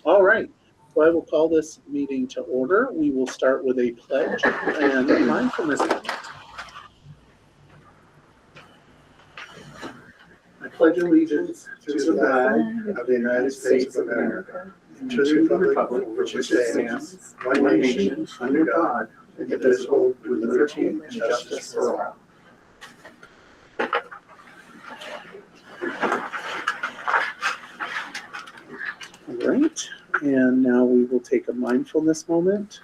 All right. So I will call this meeting to order. We will start with a pledge and a mindfulness moment. I pledge allegiance to the flag of the United States of America and to the republic for which it stands, one nation, under God, indivisible, with liberty and justice for all. All right, and now we will take a mindfulness moment.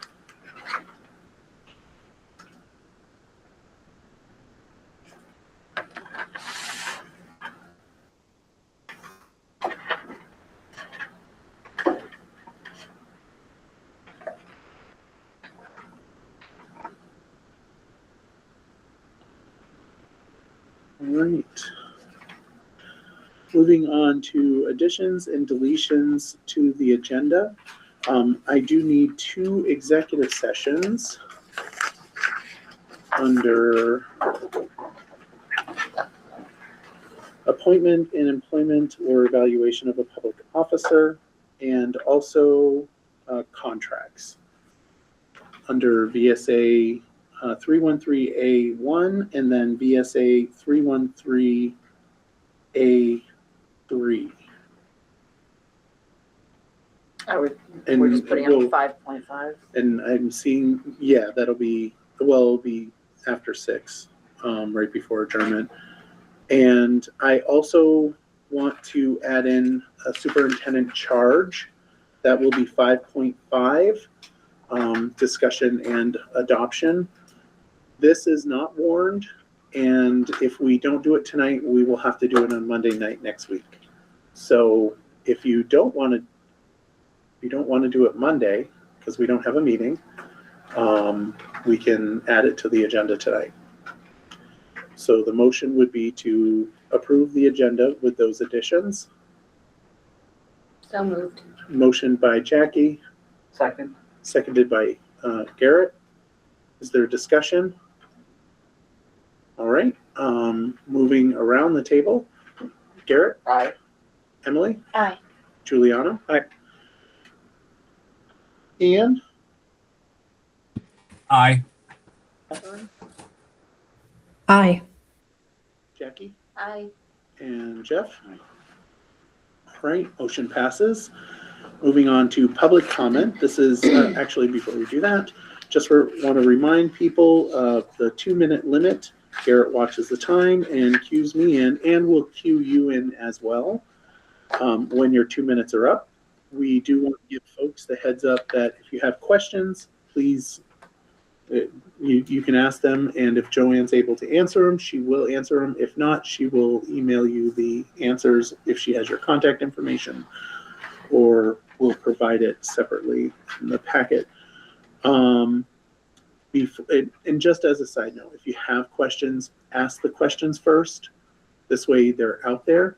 All right. Moving on to additions and deletions to the agenda. I do need 2 executive sessions under appointment and employment or evaluation of a public officer, and also contracts under VSA 313A1 and then VSA 313A3. We're just putting up 5.5. And I'm seeing, yeah, it'll be after 6, right before adjournment. And I also want to add in a superintendent charge. That will be 5.5, discussion and adoption. This is not warned, and if we don't do it tonight, we will have to do it on Monday night next week. So if you don't want to do it Monday because we don't have a meeting, we can add it to the agenda tonight. So the motion would be to approve the agenda with those additions. So moved. Motion by Jackie. Second. Seconded by Garrett. Is there discussion? All right. Moving around the table. Garrett? Aye. Emily? Aye. Juliana? Aye. Ian? Aye. Catherine? Aye. Jackie? Aye. And Jeff? All right, motion passes. Moving on to public comment. This is actually, before we do that, just want to remind people of the 2-minute limit. Garrett watches the time and cues me in, and will cue you in as well when your 2 minutes are up. We do want to give folks the heads up that if you have questions, please, you can ask them, and if Joanne's able to answer them, she will answer them. If not, she will email you the answers if she has your contact information, or will provide it separately in the packet. And just as a side note, if you have questions, ask the questions first. This way they're out there.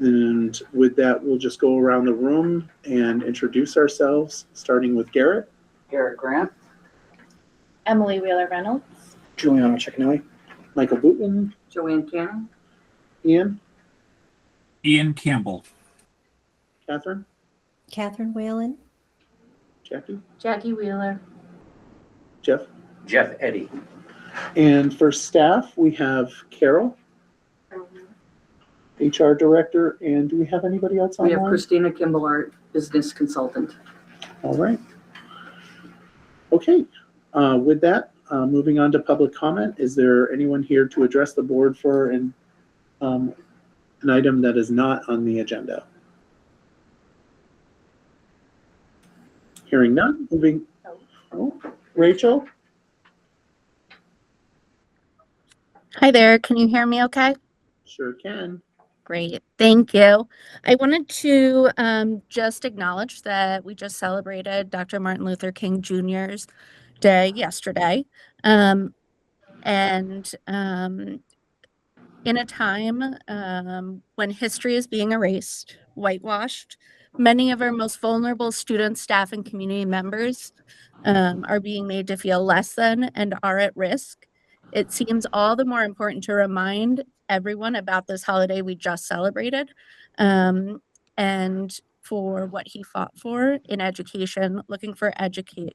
And with that, we'll just go around the room and introduce ourselves, starting with Garrett. Garrett Grant. Emily Wheeler Reynolds. Juliana Ciccinelli. Michael Booten. Joanne Cannon. Ian. Ian Campbell. Catherine. Catherine Whalen. Jackie. Jackie Wheeler. Jeff. Jeff Eddy. And for staff, we have Carol, HR director, and do we have anybody else We online? have Christina Kimball, our business consultant. All right. Okay. With that, moving on to public comment. Is there anyone here to address the board for an item that is not on the agenda? Hearing none. Moving. Oh, Rachel. Hi there, can you hear me okay? Sure can. Great, thank you. I wanted to just acknowledge that we just celebrated Dr. Martin Luther King Jr.'s Day yesterday. In a time when history is being erased, whitewashed, many of our most vulnerable students, staff, and community members are being made to feel less than and are at risk. It seems all the more important to remind everyone about this holiday we just celebrated, and for what he fought for in education, looking for equity.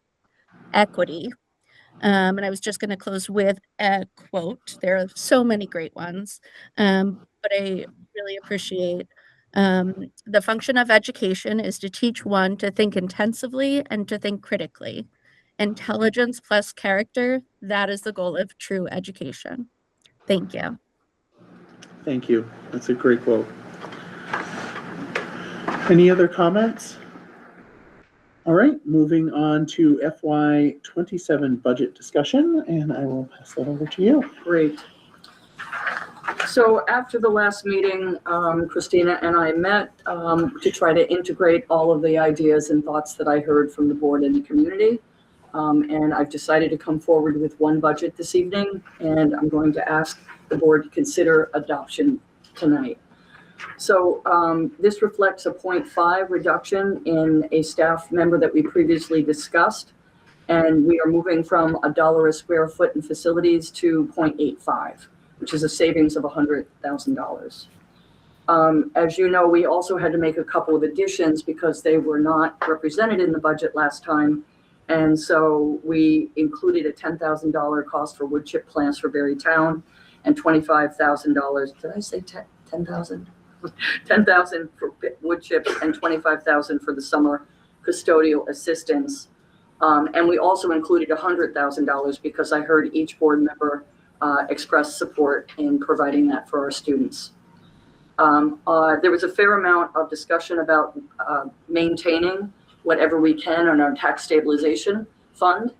And I was just going to close with a quote. There are so many great ones, but I really appreciate the function of education is to teach one to think intensively and to think critically. Intelligence plus character, that is the goal of true education. Thank you. Thank you. That's a great quote. Any other comments? All right, moving on to FY27 budget discussion, and I will pass that over to you. Great. So after the last meeting, Christina and I met to try to integrate all of the ideas and thoughts that I heard from the board and the community. And I've decided to come forward with one budget this evening, and I'm going to ask the board to consider adoption tonight. So this reflects a 0.5 reduction in a staff member that we previously discussed. And we are moving from $1 a square foot in facilities to 0.85, which is a savings of $100,000. As you know, we also had to make a couple of additions because they were not represented in the budget last time. And so we included a $10,000 cost for wood chip plants for Berry Town and $25,000. Did I say 10,000? 10,000 for wood chips and 25,000 for the summer custodial assistance. And we also included $100,000 because I heard each board member express support in providing that for our students. There was a fair amount of discussion about maintaining whatever we can on our tax stabilization fund,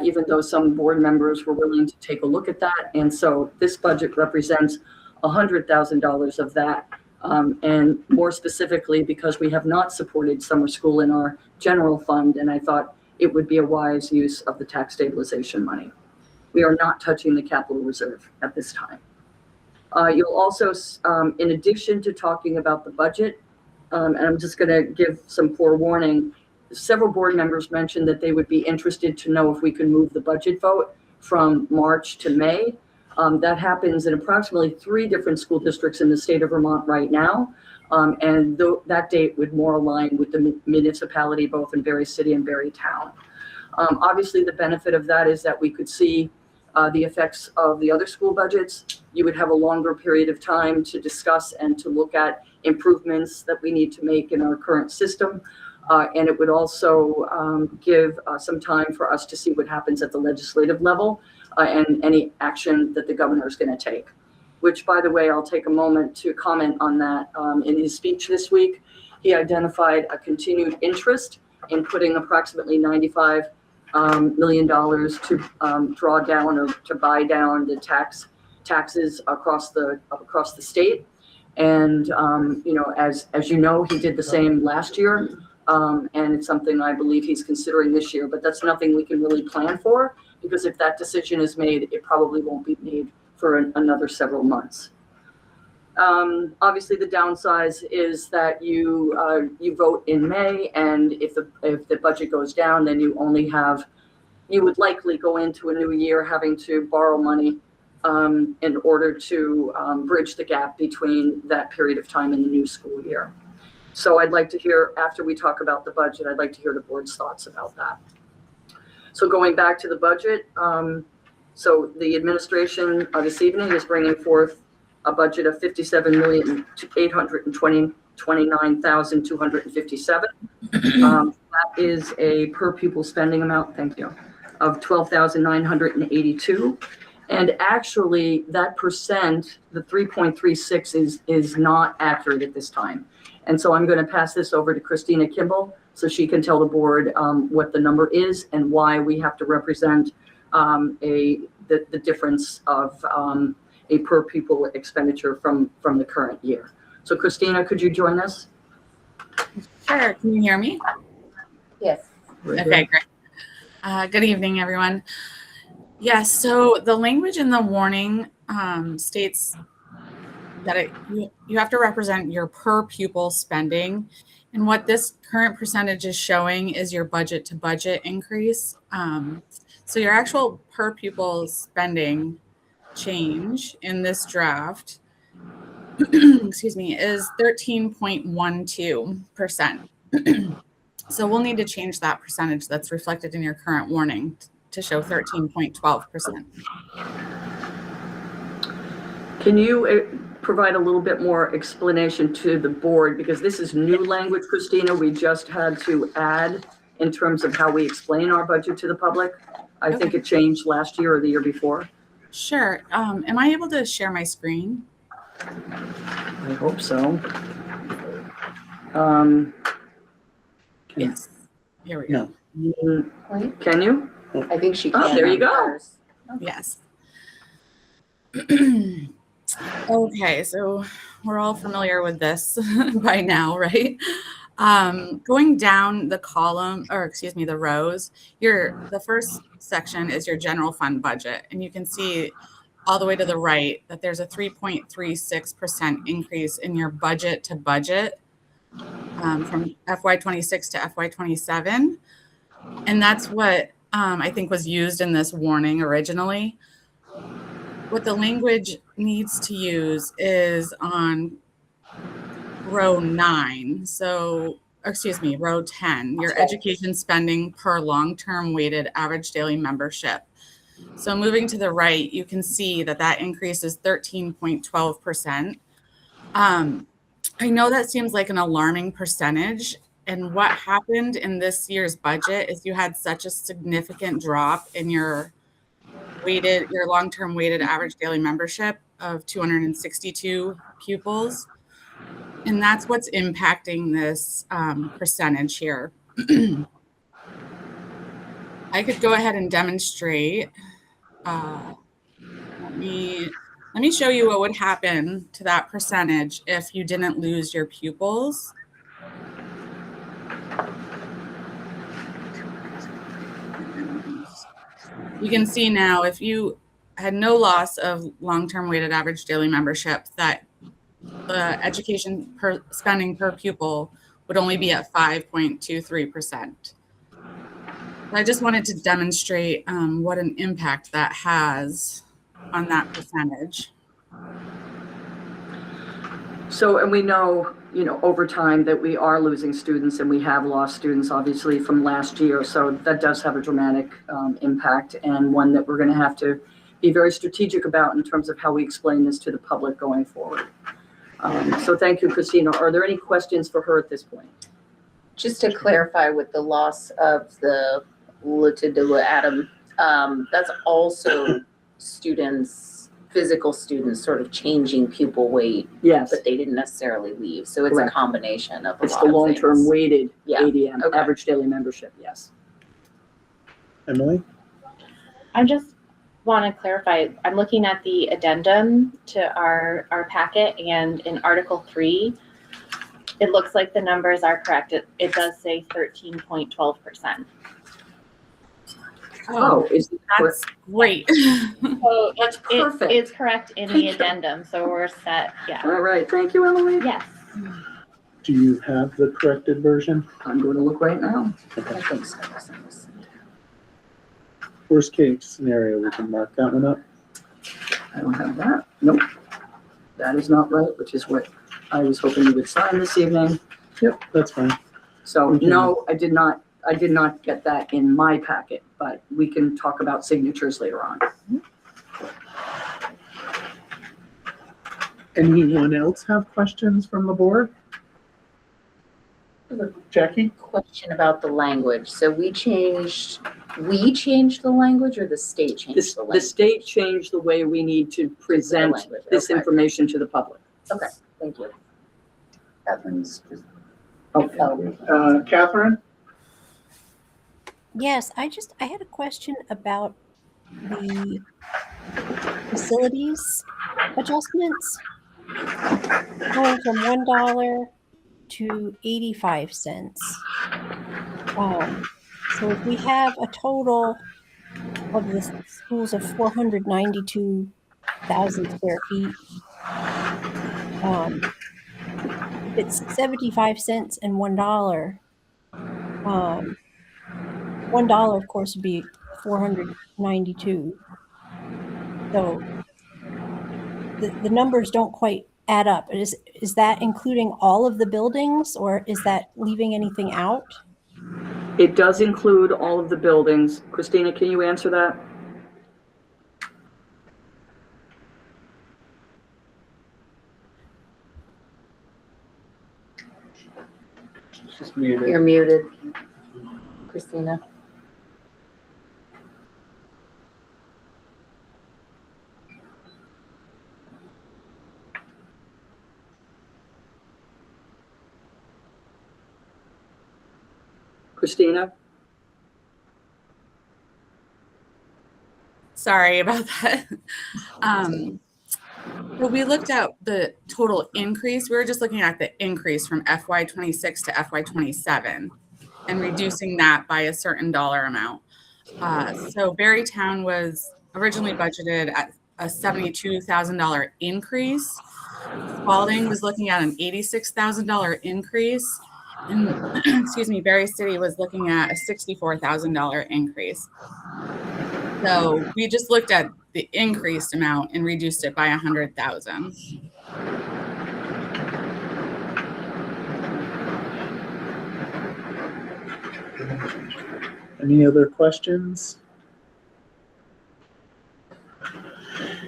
even though some board members were willing to take a look at that. And so this budget represents $100,000 of that. And more specifically, because we have not supported summer school in our general fund, and I thought it would be a wise use of the tax stabilization money. We are not touching the capital reserve at this time. You'll also, in addition to talking about the budget, and I'm just going to give some forewarning, several board members mentioned that they would be interested to know if we can move the budget vote from March to May. That happens in approximately 3 different school districts in the state of Vermont right now. And that date would more align with the municipality, both in Berry City and Berry Town. Obviously, the benefit of that is that we could see the effects of the other school budgets. You would have a longer period of time to discuss and to look at improvements that we need to make in our current system. And it would also give some time for us to see what happens at the legislative level and any action that the governor is going to take. Which, by the way, I'll take a moment to comment on that. In his speech this week, he identified a continued interest in putting approximately $95 million to draw down or to buy down the taxes across the state. And you know, as you know, he did the same last year, and it's something I believe he's considering this year. But that's nothing we can really plan for, because if that decision is made, it probably won't be made for another several months. Obviously, the downside is that you vote in May, and if the budget goes down, then you would likely go into a new year having to borrow money in order to bridge the gap between that period of time and the new school year. So I'd like to hear, after we talk about the budget, I'd like to hear the board's thoughts about that. So going back to the budget, so the administration this evening is bringing forth a budget of $57,829,257. That is a per pupil spending amount, thank you, of $12,982. And actually that percent, the 3.36 is not accurate at this time. And so I'm going to pass this over to Christina Kimball so she can tell the board what the number is and why we have to represent the difference of a per pupil expenditure from the current year. So Christina, could you join us? Sure. Can you hear me? Yes. Okay, great. Good evening, everyone. Yes, so the language in the warning states that you have to represent your per pupil spending. And what this current percentage is showing is your budget to budget increase. So your actual per pupil spending change in this draft excuse me, is 13.12%. So we'll need to change that percentage that's reflected in your current warning to show 13.12%. Can you provide a little bit more explanation to the board? Because this is new language, Christina, we just had to add in terms of how we explain our budget to the public. I think it changed last year or the year before. Sure. Am I able to share my screen? I hope so. Yes. Here we go. No. Can you? I think she Oh, can. there you on go. hers. Yes. Okay, so we're all familiar with this by now, right? Going down the column, or excuse me, the rows, the first section is your general fund budget. And you can see all the way to the right that there's a 3.36% increase in your budget to budget from FY26 to FY27. And that's what I think was used in this warning originally. What the language needs to use is on row 9. So, excuse me, row 10, your education spending per long-term weighted average daily membership. So moving to the right, you can see that that increase is 13.12%. I know that seems like an alarming percentage. And what happened in this year's budget is you had such a significant drop in your long-term weighted average daily membership of 262 pupils. And that's what's impacting this percentage here. I could go ahead and demonstrate. Let me show you what would happen to that percentage if you didn't lose your pupils. You can see now if you had no loss of long-term weighted average daily membership, that the education spending per pupil would only be at 5.23%. I just wanted to demonstrate what an impact that has on that percentage. So, and we know, over time that we are losing students, and we have lost students obviously from last year. So that does have a dramatic impact, and one that we're going to have to be very strategic about in terms of how we explain this to the public going forward. So thank you, Christina. Are there any questions for her at this point? Just to clarify with the loss of the Latidua Adam, that's also physical students sort of changing pupil weight, Yes. but they didn't necessarily leave. So it's Correct. a combination of a It's lot the of long-term things. weighted Yeah. ADM, Okay. average daily membership, yes. Emily? I just want to clarify, I'm looking at the addendum to our packet, and in Article 3, it looks like the numbers are correct. It does say 13.12%. Oh, is it correct? That's great. So That's perfect. It's correct in Thank the you. addendum, so we're set, yeah. All right, thank you, Emily. Yes. Do you have the corrected version? I'm going to look right now. I think so. Worst case scenario, we can mark that one up. I don't have that. Nope. That is not right, which is what I was hoping you would sign this evening. Yep, that's fine. So Okay. no, I did not get that in my packet, but we can talk about signatures later on. Anyone else have questions from the board? Jackie? Question about the language. So we changed the language, or the state changed the The language? state changed the way we need to present language, this okay. information to the public. Thank you. Catherine's just. Oh, Catherine? Yes, I had a question about the facilities adjustments going from $1 to 85 cents. So if we have a total of the schools of 492,000 square feet, it's 75 cents and $1. $1, of course, would be 492. So the numbers don't quite add up? Is that including all of the buildings, or is that leaving anything out? It does include all of the buildings. Christina, can you answer that? Just muted. You're muted, Christina. Christina? Sorry about that. So we looked at the total increase. We were just looking at the increase from FY26 to FY27 and reducing that by a certain dollar amount. So Berrytown was originally budgeted at a $72,000 increase. Spalding was looking at an $86,000 increase. And excuse me, Berry City was looking at a $64,000 increase. So we just looked at the increased amount and reduced it by 100,000. Any other questions?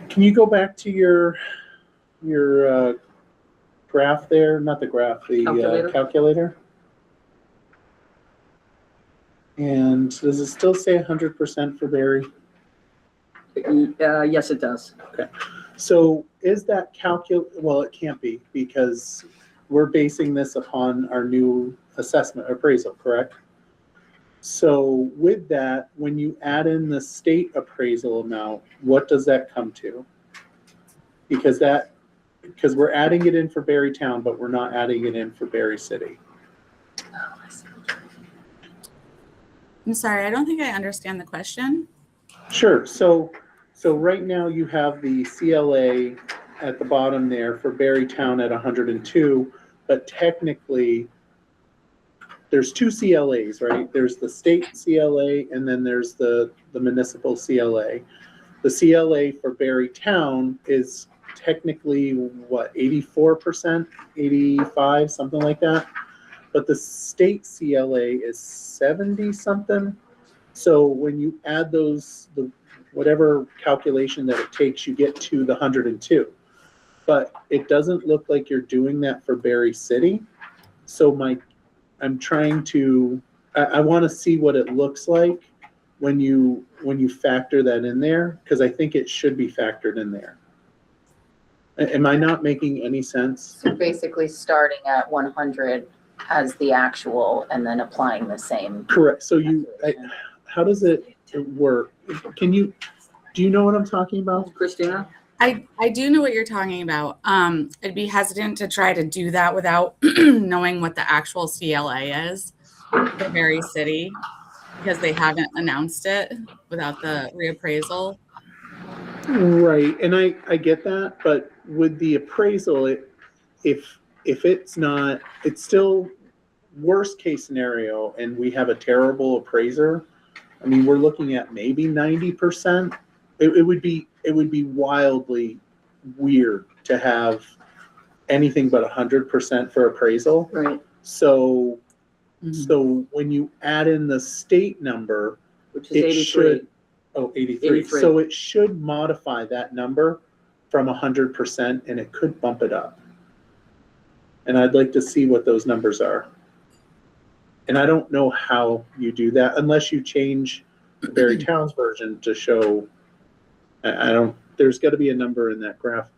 Can you go back to your graph there? Not the graph, the Calculator. calculator. And does it still say 100% for Barry? Yes, it does. So is that well, it can't be, because we're basing this upon our new assessment appraisal, correct? So with that, when you add in the state appraisal amount, what does that come to? Because we're adding it in for Berrytown, but we're not adding it in for Berry City. I'm sorry, I don't think I understand the question. Sure. So right now you have the CLA at the bottom there for Berrytown at 102, but technically there's two CLAs, right? There's the state CLA and then there's the municipal CLA. The CLA for Berrytown is technically what, 84%, 85, something like that. But the state CLA is 70 something. So when you add those, whatever calculation that it takes, you get to the 102. But it doesn't look like you're doing that for Berry City. So I'm trying to, I want to see what it looks like when you factor that in there, because I think it should be factored in there. Am I not making any sense? So basically starting at 100 as the actual and then applying the same. Correct. So how does it work? Do you know what I'm talking about? Christina? I do know what you're talking about. I'd be hesitant to try to do that without knowing what the actual CLA is for Berry City, because they haven't announced it without the reappraisal. Right, and I get that, but with the appraisal, if it's not, it's still worst case scenario, and we have a terrible appraiser. I mean, we're looking at maybe 90%. It would be wildly weird to have anything but 100% for appraisal. Right. So when you add in the state number, Which is 83. 83. 83. So it should modify that number from 100%, and it could bump it up. And I'd like to see what those numbers are. And I don't know how you do that unless you change Berrytown's version to show. There's got to be a number in that graph.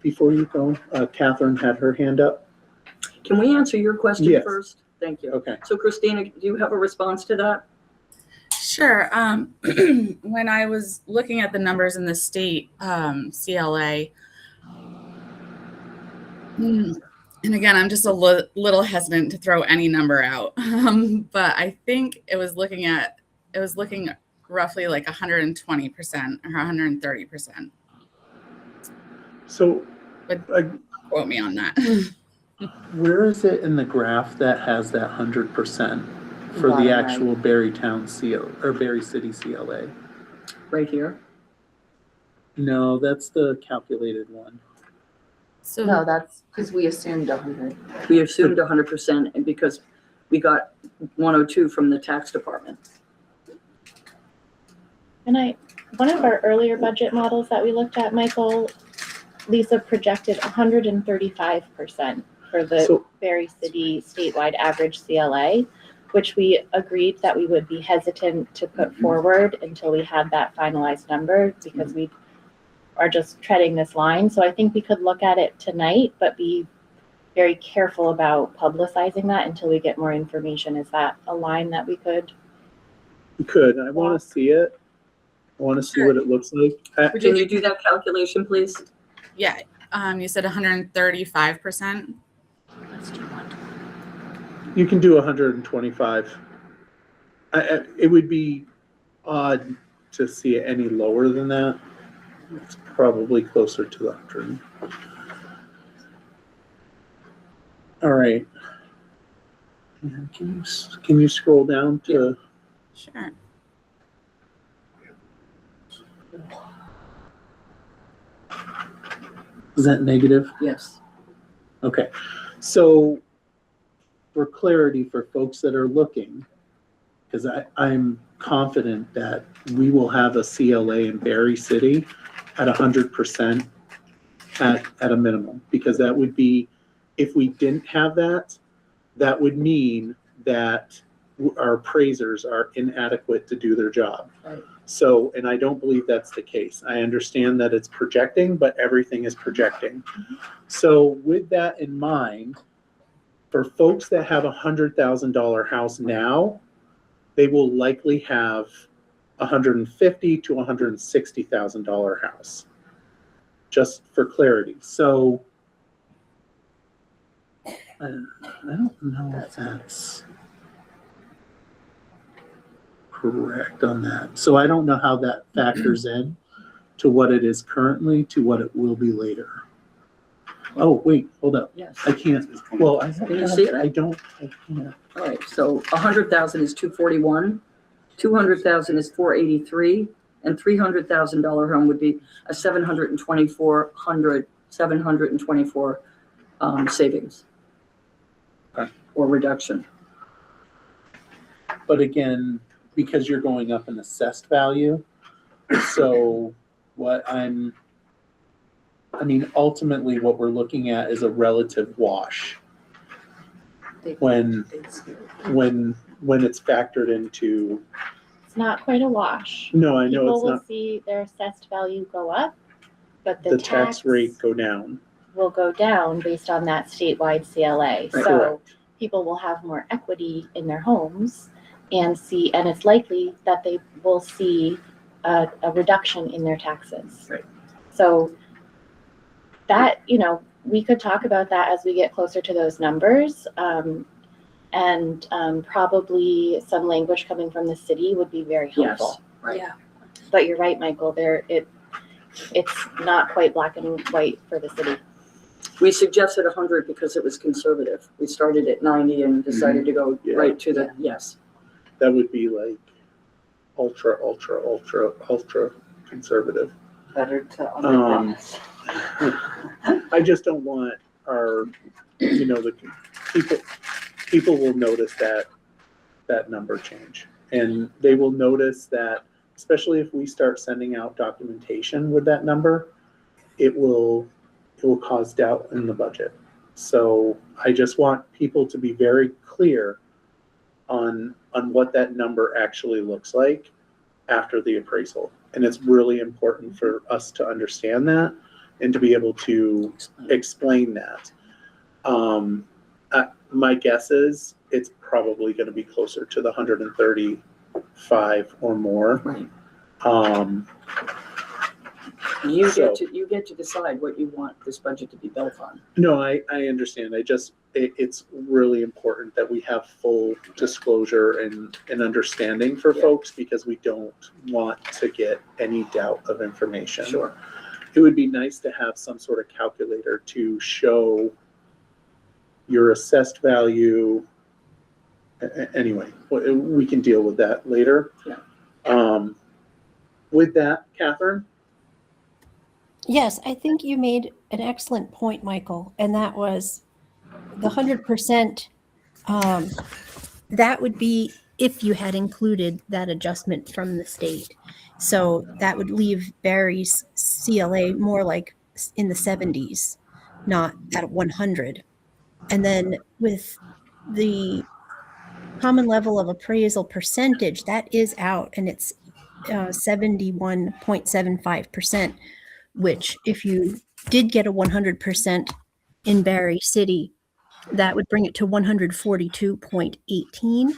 Before you go, Catherine had her hand up. Can we answer your question Yes. first? Thank you. Okay. So Christina, do you have a response to that? Sure. When I was looking at the numbers in the state CLA, and again, I'm just a little hesitant to throw any number out, but I think it was looking roughly like 120% or 130%. So, But quote me on that. where is it in the graph that has that 100% for Bottom the right. actual Berrytown CLA or Berry City CLA? Right here. No, that's the calculated one. So No, that's because we assumed 100. We assumed 100% and because we got 102 from the tax department. And one of our earlier budget models that we looked at, Michael, Lisa projected 135% for the So- Berry City statewide average CLA, which we agreed that we would be hesitant to put forward until we had that finalized number because we are just treading this line. So I think we could look at it tonight, but be very careful about publicizing that until we get more information. Is that a line that we could? You could. I want to see it. I want to see what it looks like. Can you do that calculation, please? yeah, you said 135%. Let's do 120. You can do 125. It would be odd to see it any lower than that. It's probably closer to the 100. All right. Can you scroll down to? Sure. Is that negative? Yes. Okay. So for clarity for folks that are looking, because I'm confident that we will have a CLA in Berry City at 100% at a minimum, because that would be, if we didn't have that, that would mean that our appraisers are inadequate to do their job. Right. So, and I don't believe that's the case. I understand that it's projecting, but everything is projecting. So with that in mind, for folks that have $100,000 house now, they will likely have $150,000 to $160,000 house, just for clarity. So I don't know if that's correct on that. So I don't know how that factors in to what it is currently to what it will be later. Oh, wait, hold up. Yes. I can't. Well, I Can you see it? I can't. All right, so 100,000 is 241, 200,000 is 483, and $300,000 home would be a 724 savings. Okay. Or reduction. But again, because you're going up in assessed value, so ultimately what we're looking at is a relative wash when it's factored into. It's not quite a wash. No, I know People it's will not. see their assessed value go up, but The tax rate go down. will go down based on that statewide CLA. So Correct. people will have more equity in their homes and it's likely that they will see a reduction in their taxes. Right. So that, we could talk about that as we get closer to those numbers. And probably some language coming from the city would be very helpful. Yes, right. Yeah. But you're right, Michael, it's not quite black and white for the city. We suggested 100 because it was conservative. We started at 90 and decided to go Yeah. right to the, yes. That would be like ultra conservative. Better to I just don't want the people will notice that number change. And they will notice that, especially if we start sending out documentation with that number, it will cause doubt in the budget. So I just want people to be very clear on what that number actually looks like after the appraisal. And it's really important for us to understand that and to be able to explain that. My guess is it's probably going to be closer to the 135 or more. Right. You You get to decide what you want this budget to be built on. No, I understand. It's really important that we have full disclosure and understanding for folks, because we don't want to get any doubt of information. Sure. It would be nice to have some sort of calculator to show your assessed value. Anyway, we can deal with that later. Yeah. With that, Catherine? Yes, I think you made an excellent point, Michael, and that was the 100%. That would be if you had included that adjustment from the state. So that would leave Barry's CLA more like in the 70s, not at 100. And then with the common level of appraisal percentage, that is out and it's 71.75%, which if you did get a 100% in Barry City, that would bring it to 142.18.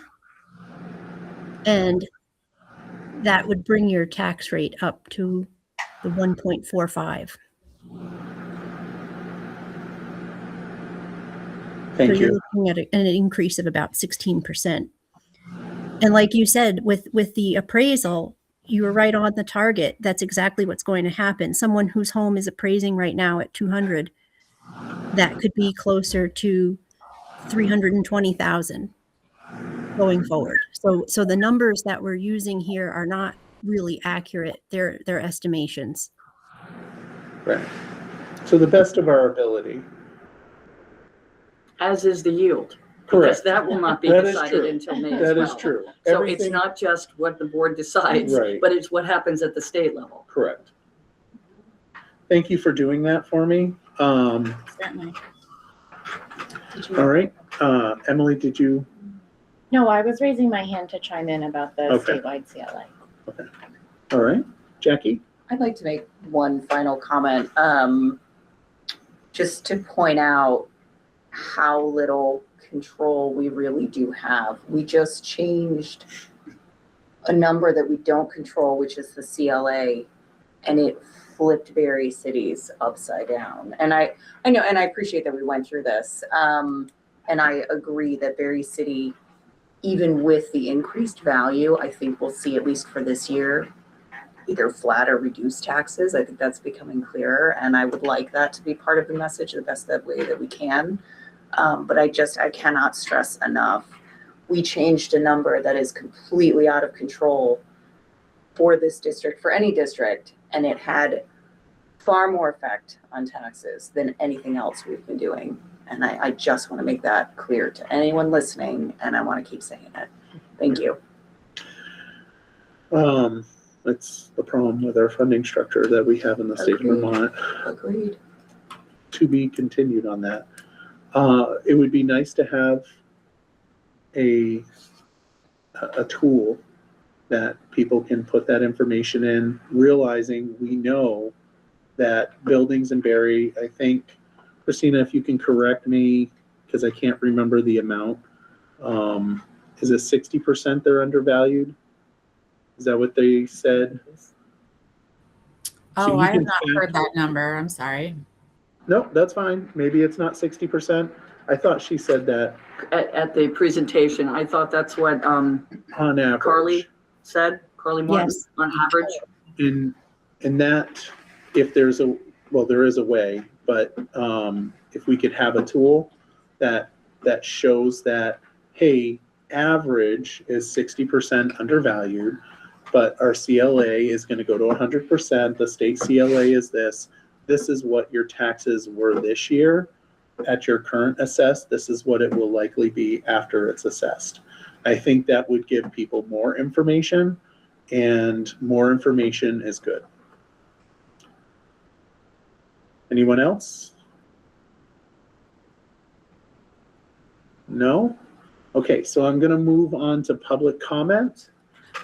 And that would bring your tax rate up to the 1.45. Thank So you're you. looking at an increase of about 16%. And like you said, with the appraisal, you were right on the target. That's exactly what's going to happen. Someone whose home is appraising right now at 200, that could be closer to 320,000 going forward. So the numbers that we're using here are not really accurate. They're estimations. Right. So the best of our ability. As is the yield. Because Correct. that will not be That is decided true. until May as That well. is true. So it's not just what the board decides, Right. but it's what happens at the state level. Correct. Thank you for doing that for me. Certainly. All right. Emily, did you? No, I was raising my hand to chime in about the Okay. statewide CLA. Okay. All right. Jackie? I'd like to make one final comment, just to point out how little control we really do have. We just changed a number that we don't control, which is the CLA, and it flipped Berry cities upside down. And I know, and I appreciate that we went through this. And I agree that Berry City, even with the increased value, I think we'll see, at least for this year, either flat or reduced taxes. I think that's becoming clearer, and I would like that to be part of the message the best way that we can. But I cannot stress enough, we changed a number that is completely out of control for this district, for any district, and it had far more effect on taxes than anything else we've been doing. And I just want to make that clear to anyone listening, and I want to keep saying it. Thank you. That's the problem with our funding structure that we have in the state of Agreed. Vermont. Agreed. To be continued on that. It would be nice to have a tool that people can put that information in, realizing we know that buildings in Barry, I think, Christina, if you can correct me, because I can't remember the amount, is it 60% they're undervalued? Is that what they said? Oh, So you I have can not heard that number. I'm sorry. Nope, that's fine. Maybe it's not 60%. I thought she said that At the presentation, I thought that's what on average. Carly said, Carly Martin, Yes. on average. And that, if there's there is a way, but if we could have a tool that shows that, hey, average is 60% undervalued, but our CLA is going to go to 100%. The state CLA is this. This is what your taxes were this year at your current assess. This is what it will likely be after it's assessed. I think that would give people more information, and more information is good. Anyone else? No? Okay, so I'm going to move on to public comment.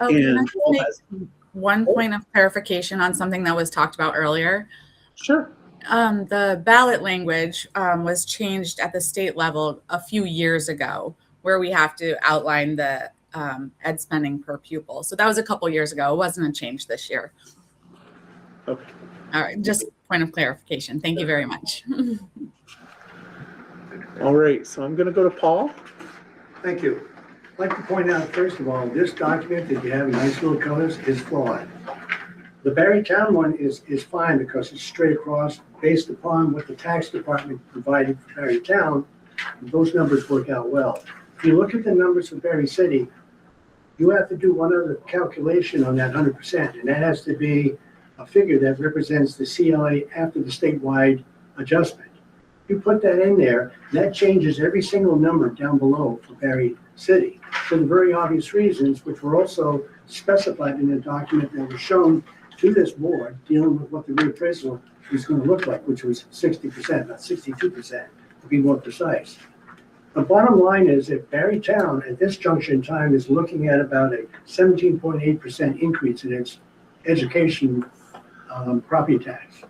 Oh, can I And just make one point of clarification on something that was talked about earlier? Sure. The ballot language was changed at the state level a few years ago, where we have to outline the ed spending per pupil. So that was a couple years ago. It wasn't a change this year. Okay. All right, just point of clarification. Thank you very much. All right, so I'm going to go to Paul. Thank you. I'd like to point out, first of all, this document that you have in nice little colors is flawed. The Barrytown one is fine because it's straight across based upon what the tax department provided for Barrytown. Those numbers work out well. If you look at the numbers for Berry City, you have to do one other calculation on that 100%, and that has to be a figure that represents the CLA after the statewide adjustment. You put that in there, that changes every single number down below for Barry City for the very obvious reasons, which were also specified in the document that was shown to this board dealing with what the reappraisal is going to look like, which was 60%, not 62%, to be more precise. The bottom line is that Barry Town at this junction in time is looking at about a 17.8% increase in its education property tax.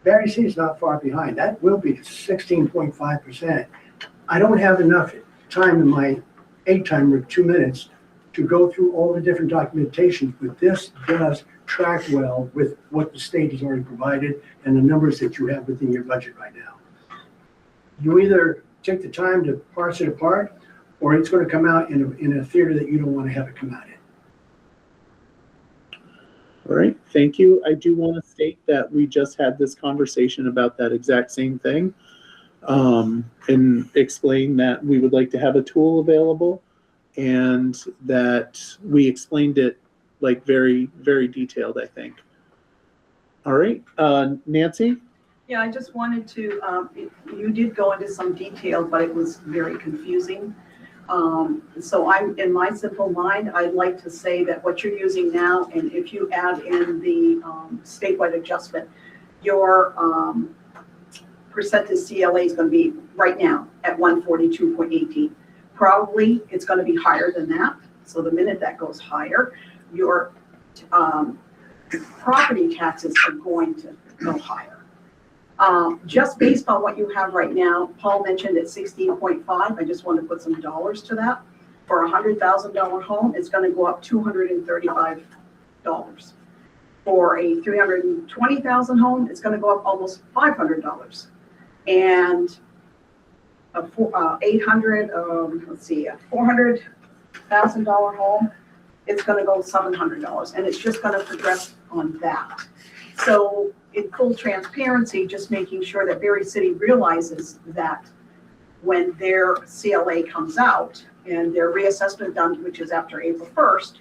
Barry City is not far behind. That will be 16.5%. I don't have enough time in my 8 timer, 2 minutes, to go through all the different documentation, but this does track well with what the state has already provided and the numbers that you have within your budget right now. You either take the time to parse it apart, or it's going to come out in a theater that you don't want to have it come out in. All right, thank you. I do want to state that we just had this conversation about that exact same thing, and explain that we would like to have a tool available, and that we explained it like very, very detailed, I think. All right, Nancy? Yeah, I just wanted to, you did go into some detail, but it was very confusing. So I'm, in my simple mind, I'd like to say that what you're using now, and if you add in the statewide adjustment, your percent to CLA is going to be right now at 142.18. Probably it's going to be higher than that. So the minute that goes higher, your property taxes are going to go higher. Just based on what you have right now, Paul mentioned at 16.5. I just want to put some dollars to that. For a $100,000 home, it's going to go up $235. For a $320,000 home, it's going to go up almost $500. And a $400,000 home, it's going to go $700, and it's just going to progress on that. So in full transparency, just making sure that Berry City realizes that when their CLA comes out and their reassessment done, which is after April 1st,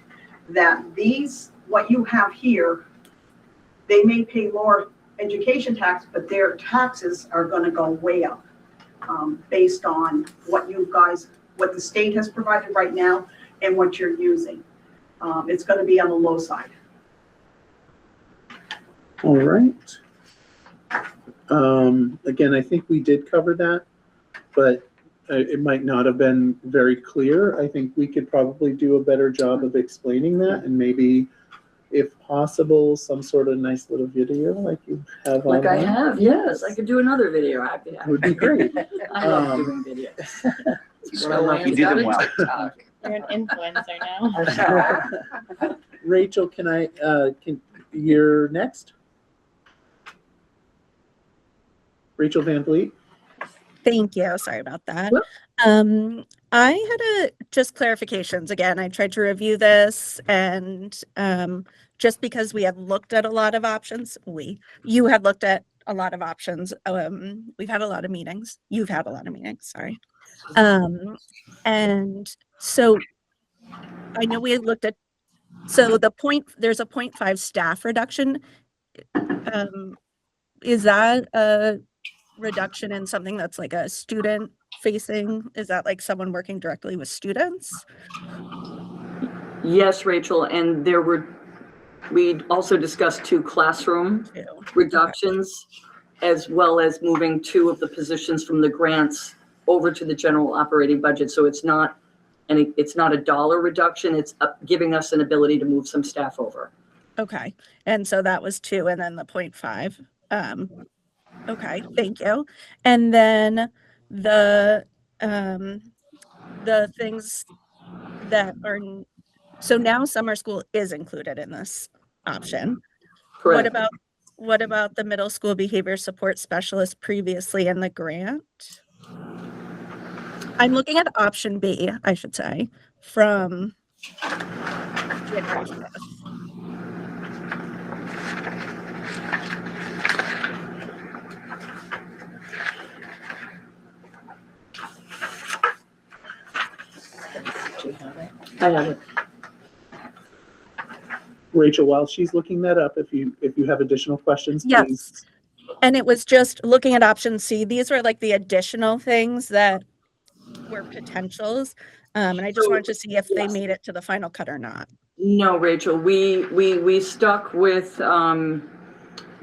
that these, what you have here, they may pay more education tax, but their taxes are going to go way up based on what you guys, what the state has provided right now and what you're using. It's going to be on the low side. All right. Again, I think we did cover that, but it might not have been very clear. I think we could probably do a better job of explaining that, and maybe, if possible, some sort of nice little video like you have Like I online. have, yes. I could do another video. I'd be happy. Would be great. I love doing videos. Well, I love you do them well. You're an influencer now. Rachel, you're next? Rachel Van Vliet? Thank you. Sorry about that. Yep. I had just clarifications. Again, I tried to review this, and just because we had looked at a lot of options, you had looked at a lot of options. We've had a lot of meetings. You've had a lot of meetings, sorry. And so I know we had looked at, so there's a 0.5 staff reduction. Is that a reduction in something that's like a student facing? Is that like someone working directly with students? Yes, Rachel, and we also discussed 2 classroom reductions, as well as moving 2 of the positions from the grants over to the general operating budget. So it's not a dollar reduction, it's giving us an ability to move some staff over. Okay, and so that was 2, and then the 0.5. Okay, thank you. And then the things that are, so now summer school is included in this option. Correct. What about the middle school behavior support specialist previously in the grant? I'm looking at option B, I should say, from January 5th. I have it. Rachel, while she's looking that up, if you have additional questions, please. Yes. And it was just looking at option C. These were like the additional things that were potentials. And I just So, wanted to see if they yes. made it to the final cut or not. No, Rachel, we stuck with the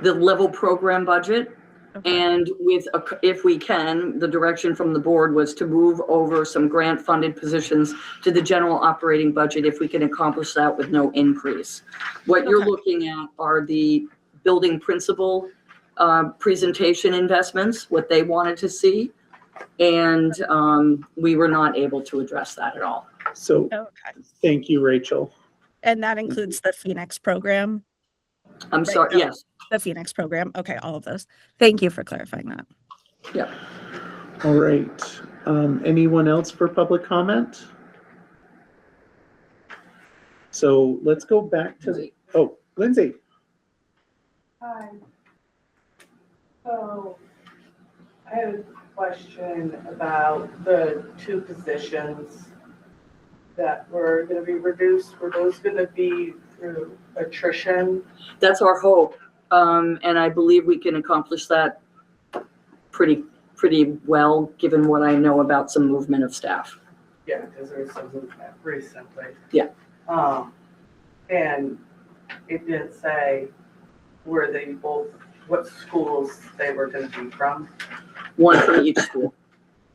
level program budget. Okay. And with, if we can, the direction from the board was to move over some grant funded positions to the general operating budget if we can accomplish that with no increase. What you're Okay. looking at are the building principal presentation investments, what they wanted to see. And we were not able to address that at all. So Okay. thank you, Rachel. And that includes the Phoenix program. I'm Right, sorry, no. yes. The Phoenix program. Okay, all of those. Thank you for clarifying that. Yeah. All right. Anyone else for public comment? So let's go back to, oh, Lindsay. Hi. So I had a question about the 2 positions that were going to be reduced. Were those going to be through attrition? That's our hope. And I believe we can accomplish that pretty well, given what I know about some movement of staff. Yeah, because there was some movement recently. Yeah. And it didn't say where they both, what schools they were going to be from. One from each school.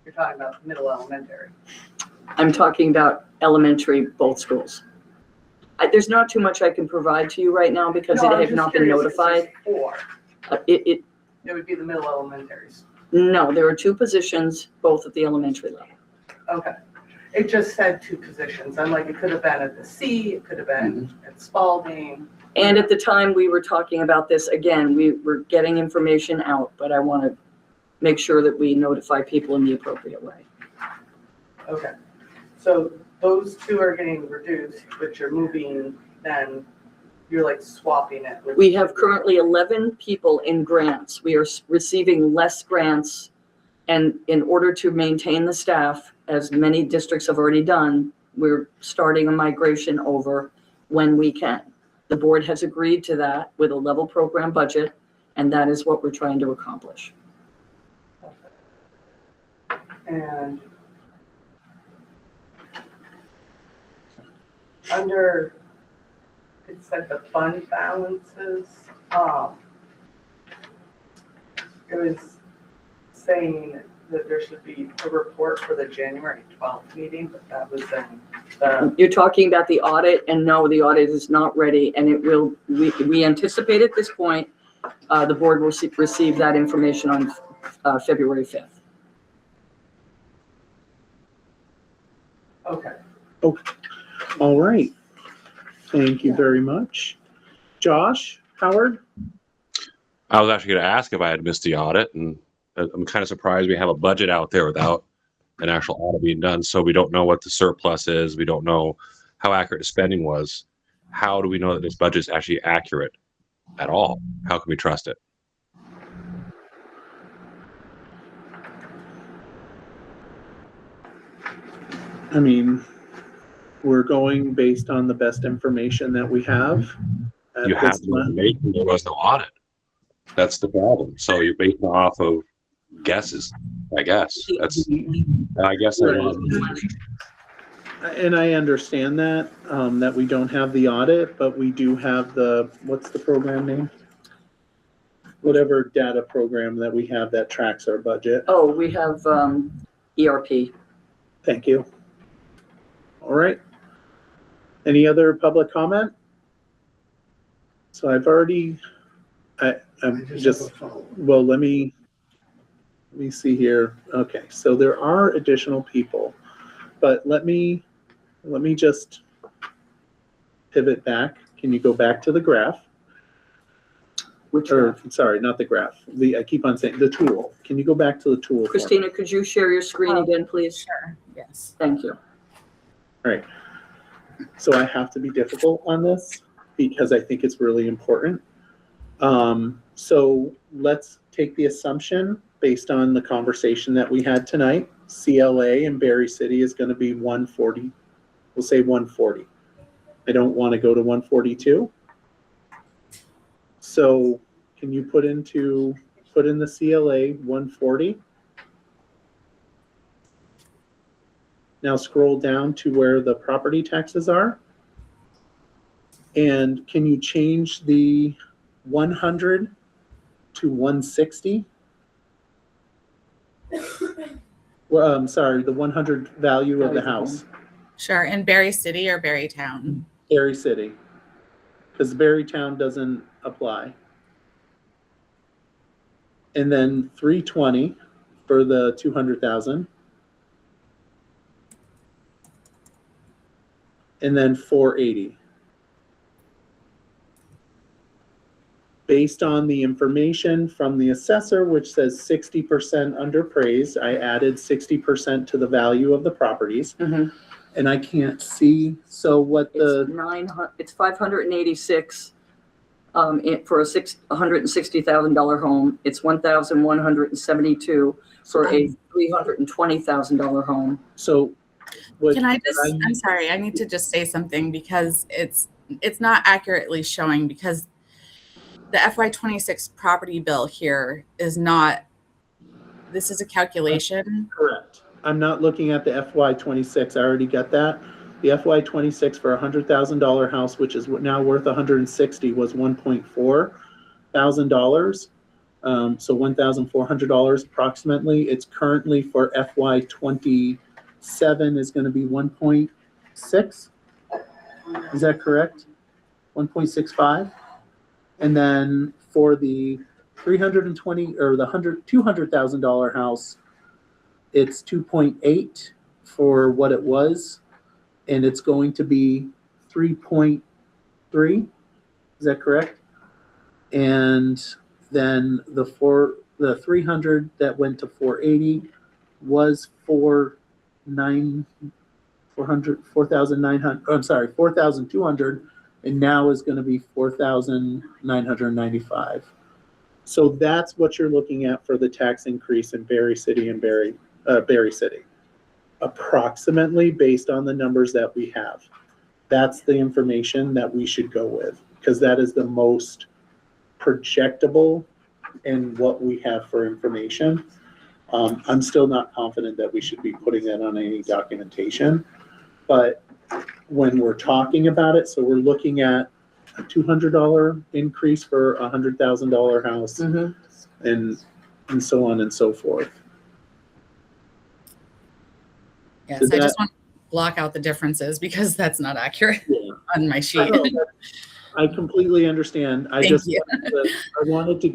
You're talking about middle elementary. I'm talking about elementary, both schools. There's not too much I can provide to you right now because No, it I'm has just not been curious, it says notified. 4. It It would be the middle elementaries. no, there are 2 positions, both at the elementary level. Okay. It just said 2 positions. I'm like, it could have been at the C, it could have been at Spalding. And at the time we were talking about this, again, we were getting information out, but I want to make sure that we notify people in the appropriate way. Okay. So those 2 are getting reduced, but you're moving, then you're like swapping it. with- We have currently 11 people in grants. We are receiving less grants. And in order to maintain the staff, as many districts have already done, we're starting a migration over when we can. The board has agreed to that with a level program budget, and that is what we're trying to accomplish. And under, it said the fund balances, it was saying that there should be a report for the January 12th meeting, but that was in the, You're talking about the audit, and no, the audit is not ready, and it will, we anticipate at this point, the board will receive that information on February 5th. okay. All right. Thank you very much. Josh, Howard? I was actually going to ask if I had missed the audit, and I'm kind of surprised we have a budget out there without an actual audit being done. So we don't know what the surplus is. We don't know how accurate the spending was. How do we know that this budget is actually accurate at all? How can we trust it? I mean, we're going based on the best information that we have. at You have this no time. information. There was no audit. That's the problem. So you're basing off of guesses, I guess. That's, I guess. And I understand that, that we don't have the audit, but we do have the, what's the program name? Whatever data program that we have that tracks our budget. Oh, we have ERP. Thank you. All right. Any other public comment? So I've already, I'm just, well, let me see here. Okay, so there are additional people, but let me just pivot back. Can you go back to the graph? Sorry, not the graph. I keep on saying the tool. Can you go back to the tool? Christina, could you share your screen again, please? Sure, yes. Thank you. All right. So I have to be difficult on this because I think it's really important. So let's take the assumption based on the conversation that we had tonight. CLA in Berry City is going to be 140. We'll say 140. I don't want to go to 142. So can you put in the CLA 140? Now scroll down to where the property taxes are. And can you change the 100 to 160? Well, I'm sorry, the 100 value of the house, Sure. In Berry City or Berry Town? Berry City, because Berry Town doesn't apply. And then 320 for the 200,000. And then 480. Based on the information from the assessor, which says 60% underappraised, I added 60% to the value of the properties. Mhm. And I can't see, so what the, It's 586, for a $160,000 home. It's 1,172 for a $320,000 home. so. what Can I just, I'm sorry, I need to just say something because it's not accurately showing, because the FY26 property bill here is not, this is a calculation. Correct. I'm not looking at the FY26. I already got that. The FY26 for $100,000 house, which is now worth 160, was $1.4 thousand. So $1,400 approximately. It's currently for FY27 is going to be 1.6. Is that correct? 1.65. And then for the 320 or the $200,000 house, it's 2.8 for what it was, and it's going to be 3.3. Is that correct? And then the 300 that went to 480 was 4,900. I'm sorry, 4,200, and now is going to be 4,995. So that's what you're looking at for the tax increase in Berry City and Berry City, approximately based on the numbers that we have. That's the information that we should go with, because that is the most projectable in what we have for information. I'm still not confident that we should be putting that on any documentation, but when we're talking about it, so we're looking at a $200 increase for a $100,000 house, and so on and so forth. Yes, I just want to block out the differences because that's not accurate on my sheet. I completely understand. I wanted to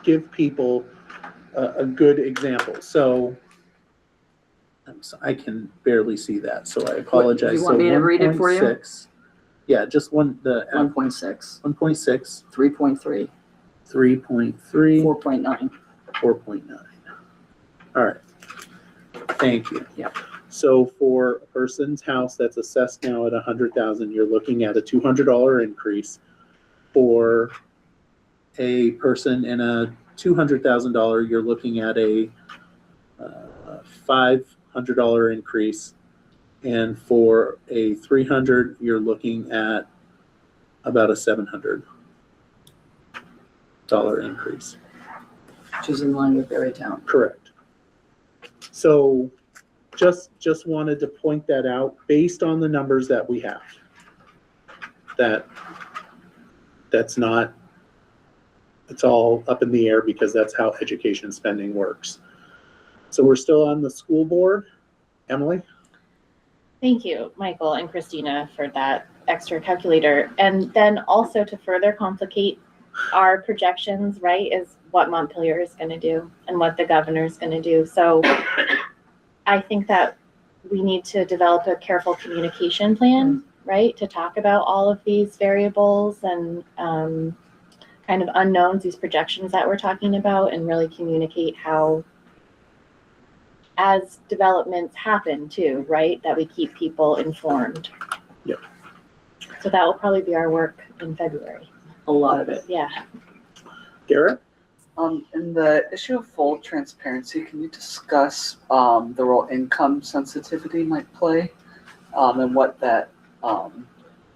give people a good example. So I can barely see that, so I apologize. Do you want me to read it for you? Yeah, just 1.6. 1.6. 3.3. 3.3. 4.9. 4.9. All right. Thank you. Yep. So for a person's house that's assessed now at 100,000, you're looking at a $200 increase. For a person in a $200,000, you're looking at a $500 increase. And for a 300, you're looking at about a $700 increase. Which is in line with Berry Town. Correct. So just wanted to point that out based on the numbers that we have. That's not, it's all up in the air because that's how education spending works. So we're still on the school board. Emily? Thank you, Michael and Christina, for that extra calculator. And then also to further complicate our projections, right, is what Montpelier is going to do and what the governor is going to do. So I think that we need to develop a careful communication plan, right, to talk about all of these variables and kind of unknowns, these projections that we're talking about, and really communicate how, as developments happen too, right, that we keep people informed. Yep. So that will probably be our work in February. A lot of it. Yeah. Garrett? In the issue of full transparency, can you discuss the role income sensitivity might play, and what that, how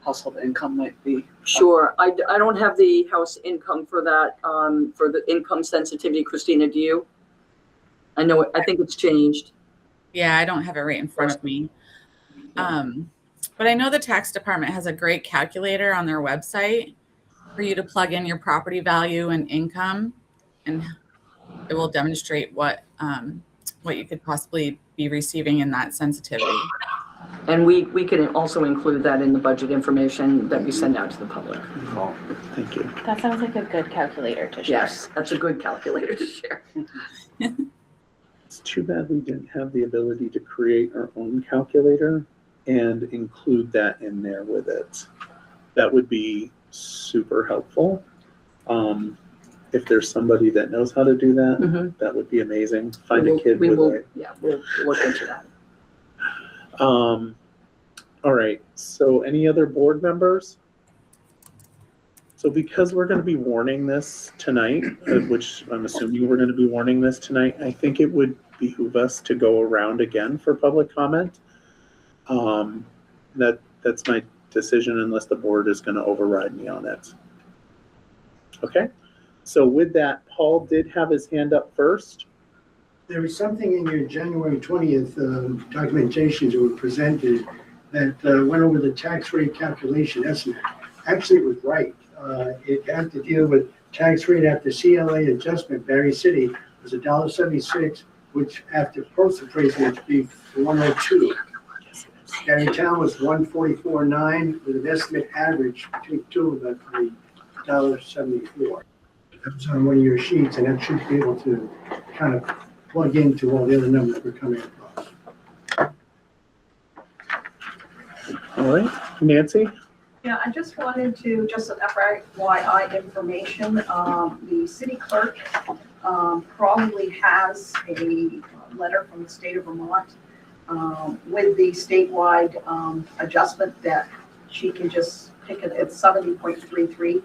household income might be? Sure. I don't have the house income for that, for the income sensitivity. Christina, do you? I think it's changed. Yeah, I don't have it right in front of me. But I know the tax department has a great calculator on their website for you to plug in your property value and income, and it will demonstrate what you could possibly be receiving in that sensitivity. And we can also include that in the budget information that we send out to the public. Oh, thank you. That sounds like a good calculator to share. Yes, that's a good calculator to share. It's too bad we didn't have the ability to create our own calculator and include that in there with it. That would be super helpful. If there's somebody that knows how to do that, that would be amazing. Find a kid with it. Yeah, we'll look into that. All right, so any other board members? So because we're going to be warning this tonight, which I'm assuming we're going to be warning this tonight, I think it would behoove us to go around again for public comment. That's my decision unless the board is going to override me on it. Okay, so with that, Paul did have his hand up first. There was something in your January 20th documentations that were presented that went over the tax rate calculation estimate. Actually, it was right. It had to deal with tax rate after CLA adjustment. Berry City was $1.76, which after post appraisal would be 102. Town was 144.9 with an estimate average between two of them for $1.74. That was on one of your sheets, and that should be able to kind of plug into all the other numbers we're coming across. All right, Nancy? Yeah, I just wanted to, just an FYI information, the city clerk probably has a letter from the state of Vermont with the statewide adjustment that she can just pick it, it's 70.33.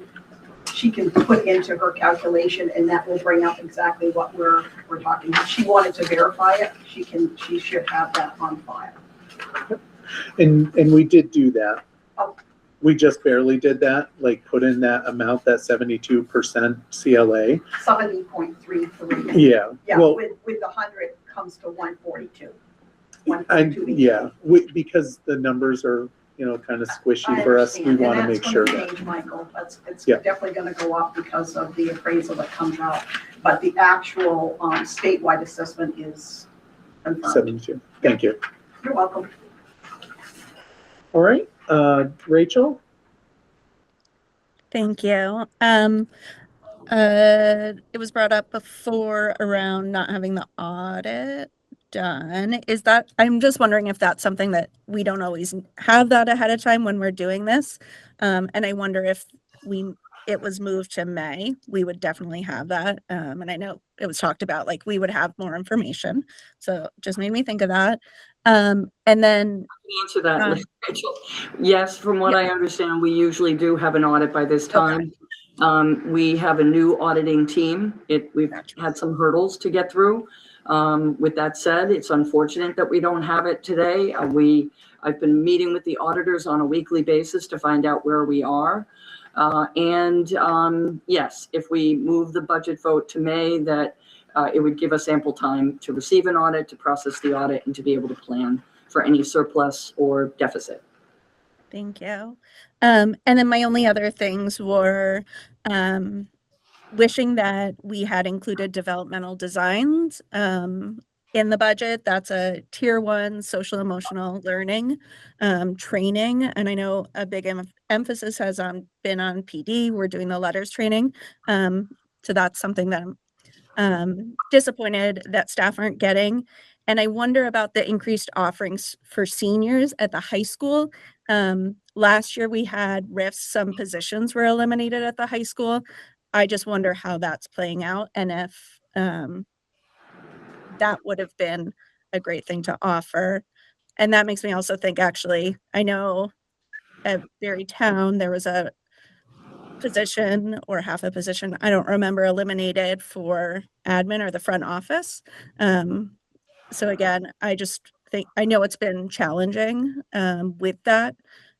She can put into her calculation, and that will bring up exactly what we're talking about. She wanted to verify it. She should have that on file. And we did do that. Oh. We just barely did that, like put in that amount, that 72% CLA. 70.33. Yeah. Yeah, Well, with the 100 comes to 142. yeah, because the numbers are, kind of squishy for us. We want to make sure that. Change, Michael. It's Yeah. definitely going to go up because of the appraisal that comes out. But the actual statewide assessment is confirmed. 72. Thank you. You're welcome. All right, Rachel? Thank you. It was brought up before around not having the audit done. I'm just wondering if that's something that we don't always have that ahead of time when we're doing this. And I wonder if it was moved to May, we would definitely have that. And I know it was talked about, like we would have more information. So just made me think of that. And then Answer that, Rachel. Yes, from what I understand, we usually do have an audit by this time. Okay. We have a new auditing team. We've had some hurdles to get through. With that said, it's unfortunate that we don't have it today. I've been meeting with the auditors on a weekly basis to find out where we are. Yes, if we move the budget vote to May, that it would give us ample time to receive an audit, to process the audit, and to be able to plan for any surplus or deficit. Thank you. And then my only other things were wishing that we had included developmental designs in the budget. That's a tier 1 social emotional learning training. And I know a big emphasis has been on PD. We're doing the letters training. So that's something that I'm disappointed that staff aren't getting. And I wonder about the increased offerings for seniors at the high school. Last year we had RIFs, some positions were eliminated at the high school. I just wonder how that's playing out and if that would have been a great thing to offer. And that makes me also think, actually, I know at Berry Town, there was a position or half a position, I don't remember, eliminated for admin or the front office. So again, I just think, I know it's been challenging with that.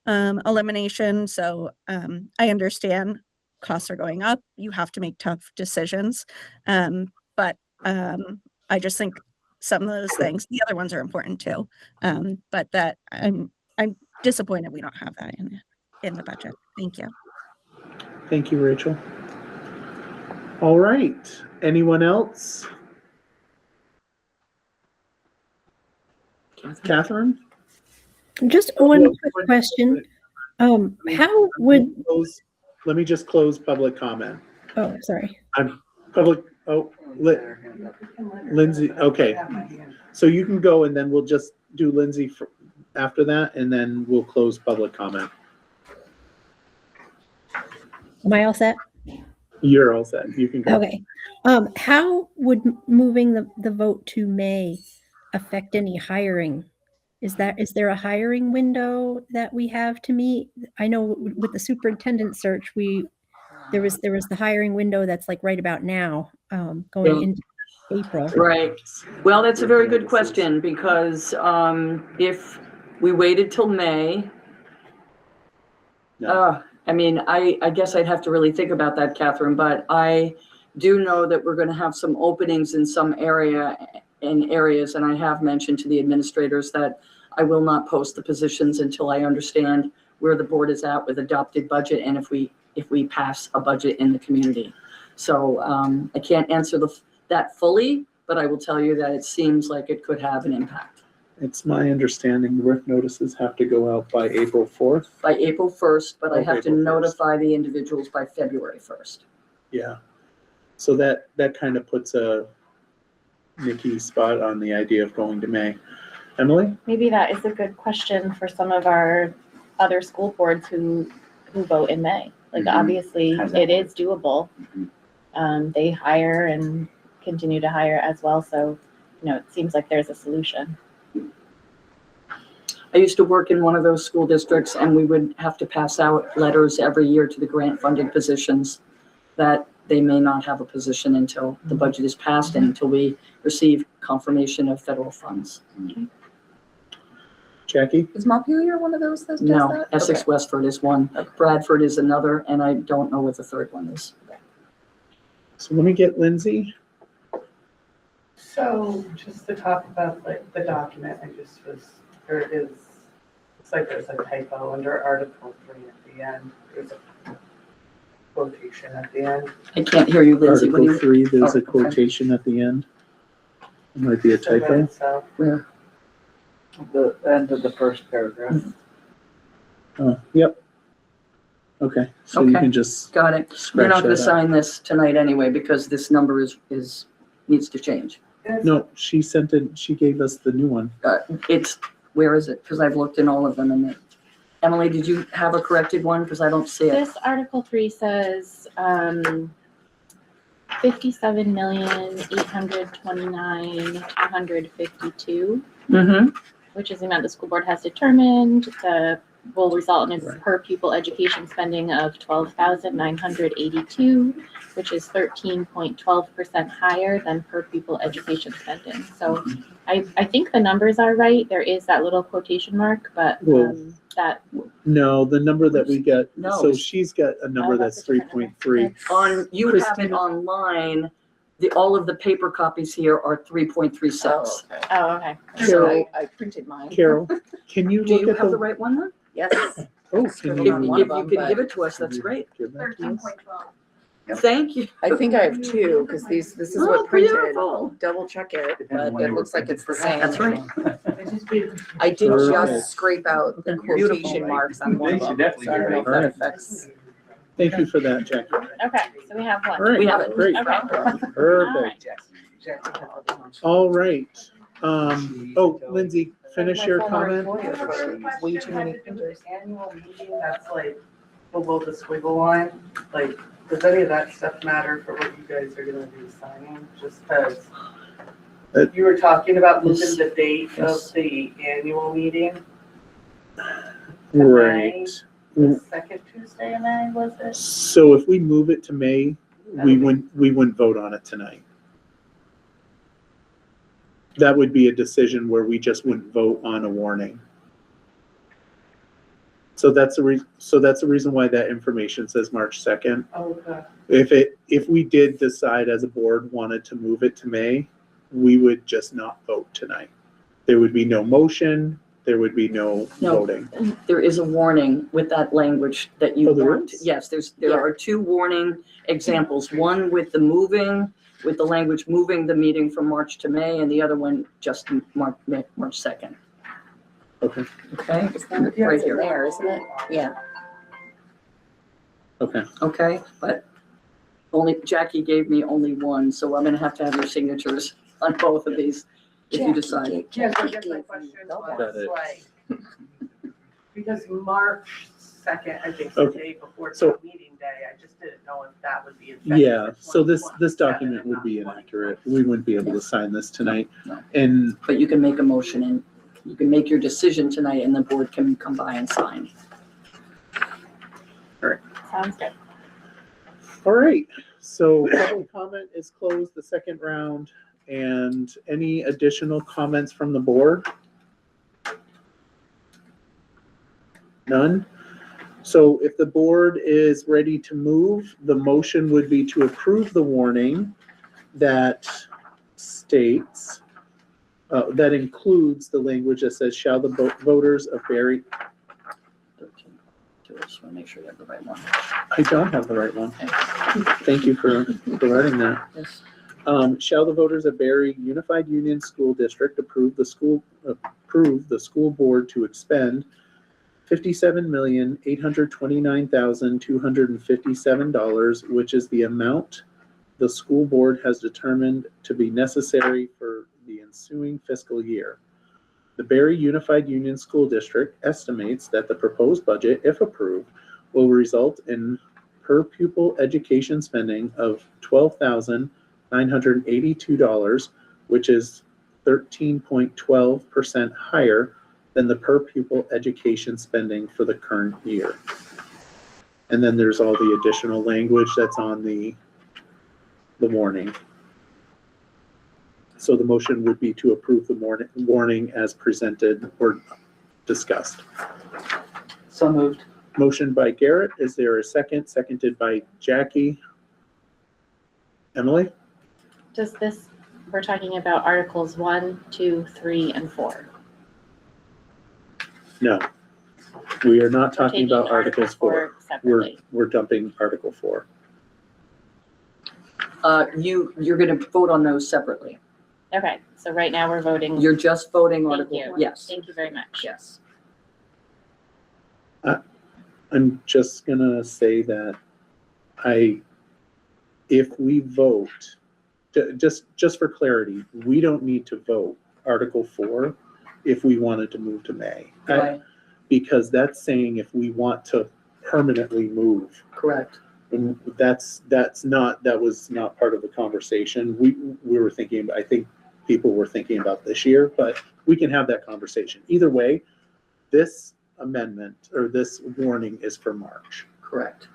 elimination. So I understand costs are going up. You have to make tough decisions. But I just think some of those things, the other ones are important too. But that I'm disappointed we don't have that in the budget. Thank you. Thank you, Rachel. All right. Anyone else? Catherine? Just one quick question. How would, Let me just close public comment. oh, sorry. Lindsay, okay. So you can go and then we'll just do Lindsay after that and then we'll close public comment. Am I all set? You're all set. You can go. Okay. How would moving the vote to May affect any hiring? Is there a hiring window that we have to meet? I know with the superintendent search, there was the hiring window that's like right about now, going into April. Right. Well, that's a very good question because if we waited till May, I mean, I guess I'd have to really think about that, Catherine, but I do know that we're going to have some openings in some areas, and I have mentioned to the administrators that I will not post the positions until I understand where the board is at with adopted budget and if we pass a budget in the community. So I can't answer that fully, but I will tell you that it seems like it could have an impact. It's my understanding the work notices have to go out by April 4th. By April 1st, but I have to April 1st. notify the individuals by February 1st. Yeah. So that kind of puts a Nikki spot on the idea of going to May. Emily? Maybe that is a good question for some of our other school boards who vote in May. Like, obviously, it is doable. They hire and continue to hire as well. So, it seems like there's a solution. I used to work in one of those school districts and we would have to pass out letters every year to the grant funded positions that they may not have a position until the budget is passed and until we receive confirmation of federal funds. Jackie? Is Montpelier one of those that does No, that? Essex Okay. Westford is one, Bradford is another, and I don't know what the third one is. So let me get Lindsay. So just to talk about like the document, it's like there's a typo under Article 3 at the end. There's a quotation at the end. I can't hear you, Lindsay. Article 3, there's a okay. quotation at the end. It might be a typo. So Where? The end of the first paragraph. Yep. Okay, so you Okay. can just Got it. We're scratch not gonna that out. sign this tonight anyway, because this number needs to change. No, she gave us the new one. Where is it? Because I've looked in all of them and Emily, did you have a corrected one? Because I don't see it. This Article 3 says 57,829,252, Mm-hmm. which is the amount the school board has determined. The will result in a per pupil education spending of $12,982, which is 13.12% higher than per pupil education spending. So I think the numbers are right. There is that little quotation mark, but No, the number that we got, No. so she's got a number that's 3.3. You have it Christina? online. All of the paper copies here are 3.36. Oh, okay. Carol, I printed mine. Carol, can you Do look you at have the the? right one then? Yes. Oh, If can you you? could give it to us, that's great. Give that to us? 13.12. Thank you. I think I have two, because this is Oh, what printed. beautiful. Double check it, but it looks like it's the same. That's right. I did Perfect. just scrape out the Beautiful. quotation marks on one of them. definitely So I don't know if All that right. affects. Thank you for that, Jackie. Okay, so we have one. All right, We have it. Great. Okay. Perfect. All right. Lindsay, finish your comment. Way too many printers. Annual meeting, that's like below the squiggle line, like, does any of that stuff matter for what you guys are gonna be signing? Just because you were talking about moving the date of the annual meeting. Right. The second Tuesday in May, was it? So if we move it to May, we wouldn't vote on it tonight. That would be a decision where we just wouldn't vote on a warning. So that's the reason why that information says March 2nd. Okay. If we did decide as a board wanted to move it to May, we would just not vote tonight. There would be no motion, there would be no voting. There is a warning with that language that you Oh, there want. is? Yes, there are two warning examples. One with the language moving the meeting from March to May, and the other one just March 2nd. Okay. Okay? Is that Right right here. there, isn't it? Yeah. Okay. Okay, but Jackie gave me only one, so I'm gonna have to have your signatures on both of these if you decide. Yeah, so I guess my question Got it. was like, because March 2nd, I think, is the Okay. day before So- town meeting day, I just didn't know if that would be effective. Yeah, for so this 2027 document and would not be 2020. inaccurate. We wouldn't be able to sign this tonight. No. And But you can make a motion and you can make your decision tonight and the board can come by and sign. Sounds good. all right, so public comment is closed, the second round. And any additional comments from the board? None? So if the board is ready to move, the motion would be to approve the warning that states, that includes the language that says, shall the voters of Barry, 13. I just want to make sure you have the right one. I don't have the right one. Thank you for providing that. Yes. Shall the voters of Barry Unified Union School District approve the school board to expend $57,829,257, which is the amount the school board has determined to be necessary for the ensuing fiscal year. The Barry Unified Union School District estimates that the proposed budget, if approved, will result in per pupil education spending of $12,982, which is 13.12% higher than the per pupil education spending for the current year. And then there's all the additional language that's on the warning. So the motion would be to approve the warning as presented or discussed. So moved. Motion by Garrett. Is there a second? Seconded by Jackie. Emily? Does this, we're talking about Articles 1, 2, 3, and 4. No. We are not talking Taking about Articles 4. separately. We're dumping Article 4. You're gonna vote on those separately. Okay, so right now we're voting. You're just voting Thank Article, you. yes, Thank you very much. yes. I'm just gonna say that if we vote, just for clarity, we don't need to vote Article 4 if we wanted to move to May. Right, Because that's saying if we want to permanently move. correct. And that was not part of the conversation. We were thinking, I think people were thinking about this year, but we can have that conversation. Either way, this amendment or this warning is for March. Correct.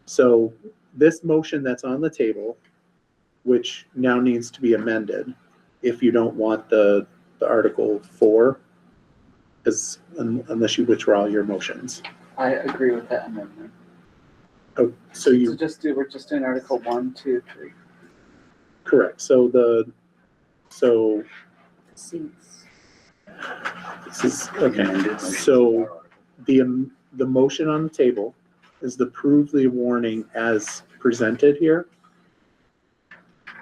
So this motion that's on the table, which now needs to be amended, if you don't want the Article 4, unless you withdraw your motions. I agree with that amendment. Oh, so you. We're just doing Article 1, 2, 3. Correct. So Seats. this is, okay. So the motion on the table is to approve the warning as presented here.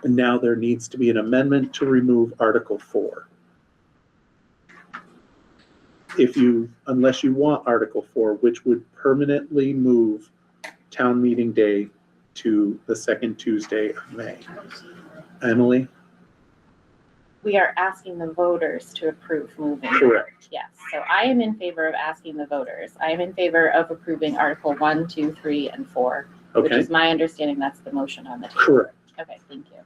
And now there needs to be an amendment to remove Article 4. Unless you want Article 4, which would permanently move town meeting day to the second Tuesday of May. Emily? We are asking the voters to approve moving. Correct. Yes, so I am in favor of asking the voters. I am in favor of approving Article 1, 2, 3, and 4, which Okay, is my understanding that's the motion on the table. correct. Okay, thank you.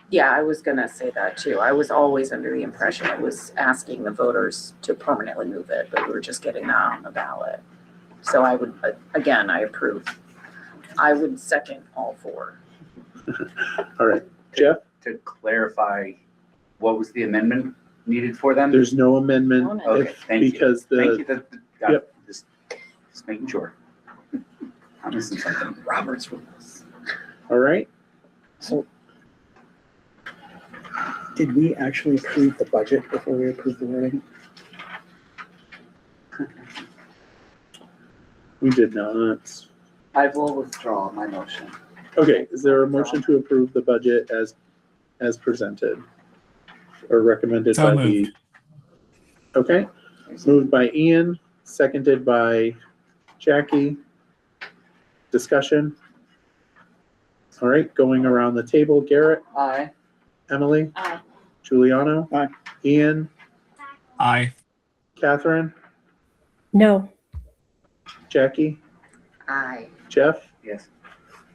Yeah, I was gonna say that too. I was always under the impression it was asking the voters to permanently move it, but we were just getting that on the ballot. So I would, again, I approve. I would second all 4. All right, Jeff, To clarify, what was the amendment needed for them? there's no amendment No amendment. Okay, thank you. because Thank you. Yep. Just making sure. I'm missing something. Robert's rules. All right. So, did we actually approve the budget before we approved the wording? We did not. I will withdraw my motion. Okay, is there a motion to approve the budget as presented? Or recommended So by moved. the? Okay, moved by Ian, seconded by Jackie. Discussion? All right, going around the table, Garrett, Aye. Emily, Aye. Giuliano. Aye. Ian, Aye. Catherine, No. Jackie, Aye. Jeff, Yes.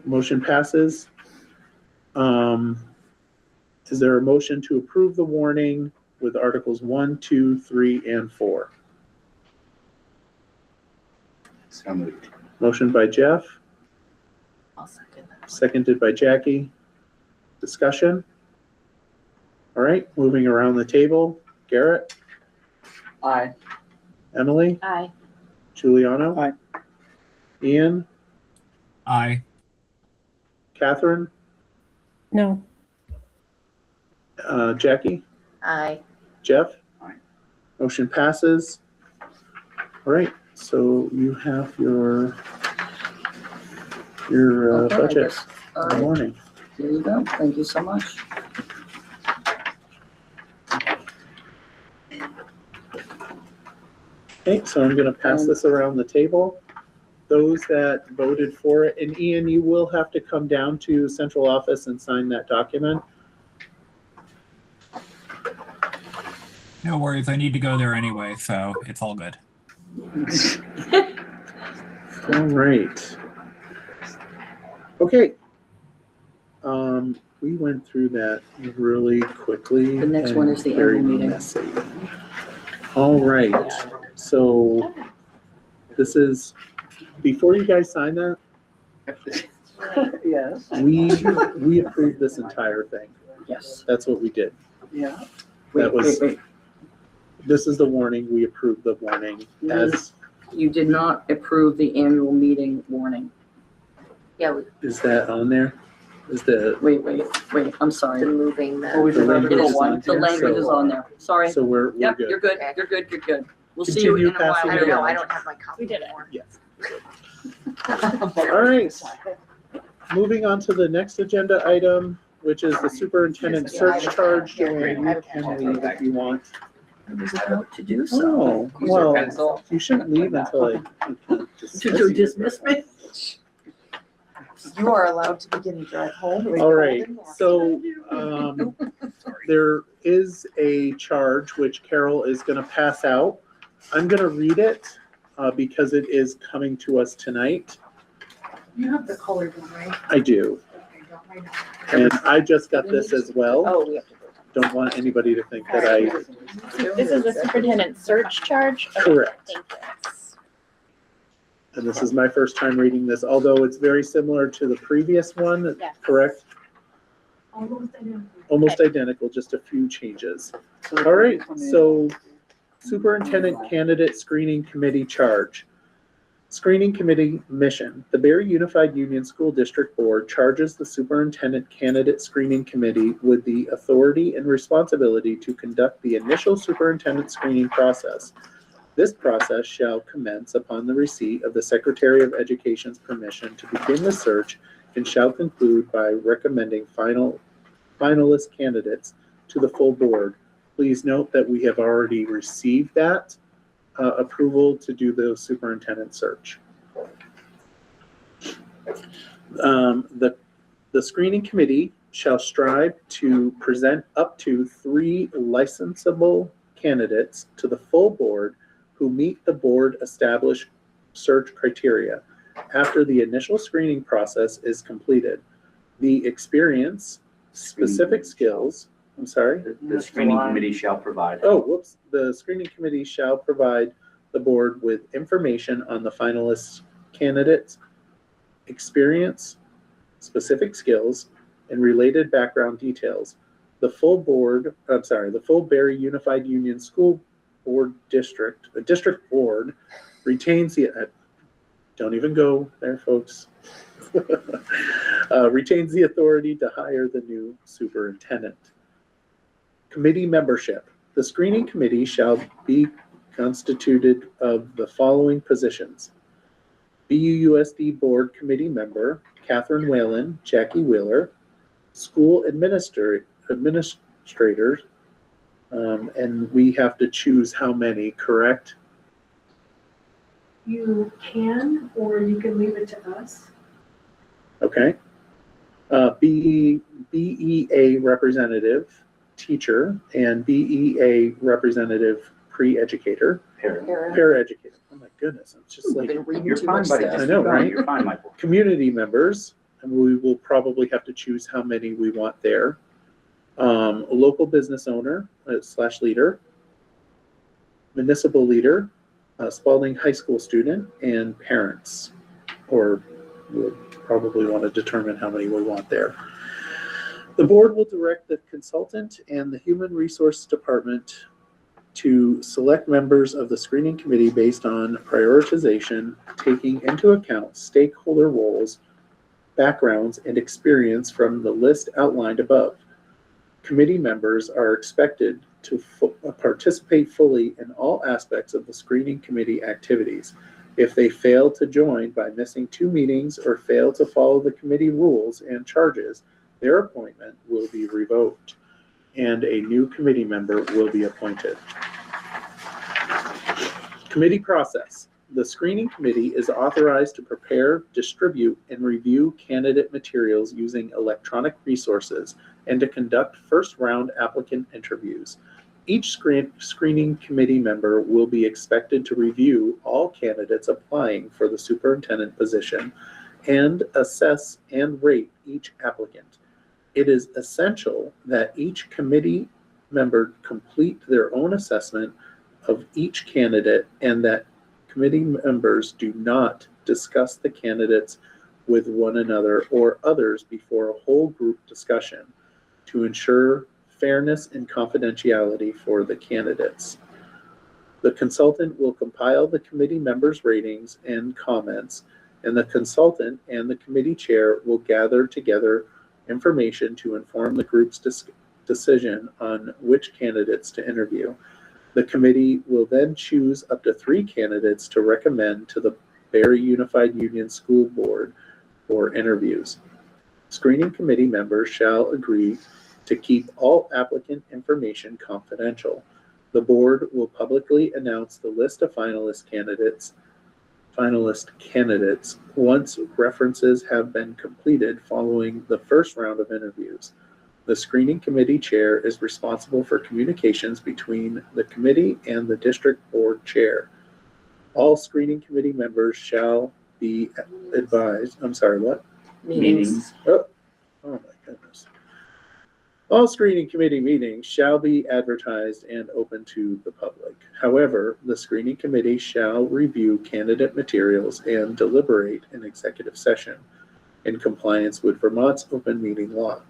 motion passes. Is there a motion to approve the warning with Articles 1, 2, 3, and 4? So moved. Motion by Jeff, I'll second that. seconded by Jackie. Discussion? All right, moving around the table, Garrett, Aye. Emily, Aye. Giuliano. Aye. Ian, Aye. Catherine, No. Jackie, Aye. Jeff? Aye. Motion passes. All right, so you have your Okay, I budget guess. All in the right, morning. there you go. Thank you so much. Okay, so I'm gonna pass this around the table. Those that voted for it, and Ian, you will have to come down to central office and sign that document. No worries. I need to go there anyway, so it's all good. All right. Okay. We went through that really quickly. The next one and is the very annual meeting. messy. All right, so this is, before you guys sign that, Yes. we approved this entire thing. Yes. That's what we did. Yeah. That was, Wait. this is the warning, we approved the warning as, You did not approve the annual meeting warning. Yeah, we've is that on there? Is the, Wait, I'm sorry. been moving Well, we the. did The Article language is 1, on The here, language is so- on there. Sorry. so we're Yep, good. you're good. Okay. You're good. You're good. We'll see you in Continue a while. passing I it don't know, around. I don't have my copy We did it. anymore. Yes. All right. Moving on to the next agenda item, which is the superintendent search charge. Joanne, you can leave if you want. I was about to do so. Oh, well, you shouldn't leave until I To dismiss me? You are allowed to begin to drive home. All right, so, there is a charge which Carol is gonna pass out. I'm gonna read it, because it is coming to us tonight. You have the colored one, right? I do, Okay, don't write on it. and I just got this as well. Oh, we have to. Don't want anybody to think that I, This is the superintendent search charge? Okay, Correct. Thank you. and this is my first time reading this, although it's very similar to the previous one, Yes. correct? Almost identical. Almost identical, just a few changes. All right, so superintendent candidate screening committee charge. Screening committee mission. The Barry Unified Union School District Board charges the superintendent candidate screening committee with the authority and responsibility to conduct the initial superintendent screening process. This process shall commence upon the receipt of the Secretary of Education's permission to begin the search and shall conclude by recommending finalist candidates to the full board. Please note that we have already received that approval to do the superintendent search. The screening committee shall strive to present up to 3 licensable candidates to the full board who meet the board established search criteria. After the initial screening process is completed, the experience, specific skills, I'm sorry? The screening committee shall provide. Oh, whoops. The screening committee shall provide the board with information on the finalist candidates, experience, specific skills, and related background details. The full Barry Unified Union School Board district board retains the, don't even go there, folks. Retains the authority to hire the new superintendent. Committee membership. The screening committee shall be constituted of the following positions: BUUSD board committee member, Catherine Whalen, Jackie Wheeler, school administrators, and we have to choose how many, correct? You can, or you can leave it to us. Okay. BEA representative, teacher, and BEA representative, pre-educator, paraeducator. Oh my goodness, I'm just like, You're fine, buddy. I know, right? You're fine, Michael. Community members, and we will probably have to choose how many we want there. A local business owner / leader, municipal leader, Spalding High School student, and parents, or we'll probably want to determine how many we want there. The board will direct the consultant and the human resource department to select members of the screening committee based on prioritization, taking into account stakeholder roles, backgrounds, and experience from the list outlined above. Committee members are expected to participate fully in all aspects of the screening committee activities. If they fail to join by missing 2 meetings or fail to follow the committee rules and charges, their appointment will be revoked and a new committee member will be appointed. Committee process. The screening committee is authorized to prepare, distribute, and review candidate materials using electronic resources and to conduct first-round applicant interviews. Each screening committee member will be expected to review all candidates applying for the superintendent position and assess and rate each applicant. It is essential that each committee member complete their own assessment of each candidate and that committee members do not discuss the candidates with one another or others before a whole group discussion to ensure fairness and confidentiality for the candidates. The consultant will compile the committee members' ratings and comments, and the consultant and the committee chair will gather together information to inform the group's decision on which candidates to interview. The committee will then choose up to 3 candidates to recommend to the Barre Unified Union School Board for interviews. Screening committee members shall agree to keep all applicant information confidential. The board will publicly announce the list of finalist candidates once references have been completed following the first round of interviews. The screening committee chair is responsible for communications between the committee and the district board chair. All screening committee members shall be advised. I'm sorry, what? Meetings. Oh my goodness. All screening committee meetings shall be advertised and open to the public. However, the screening committee shall review candidate materials and deliberate in executive session in compliance with Vermont's open meeting law.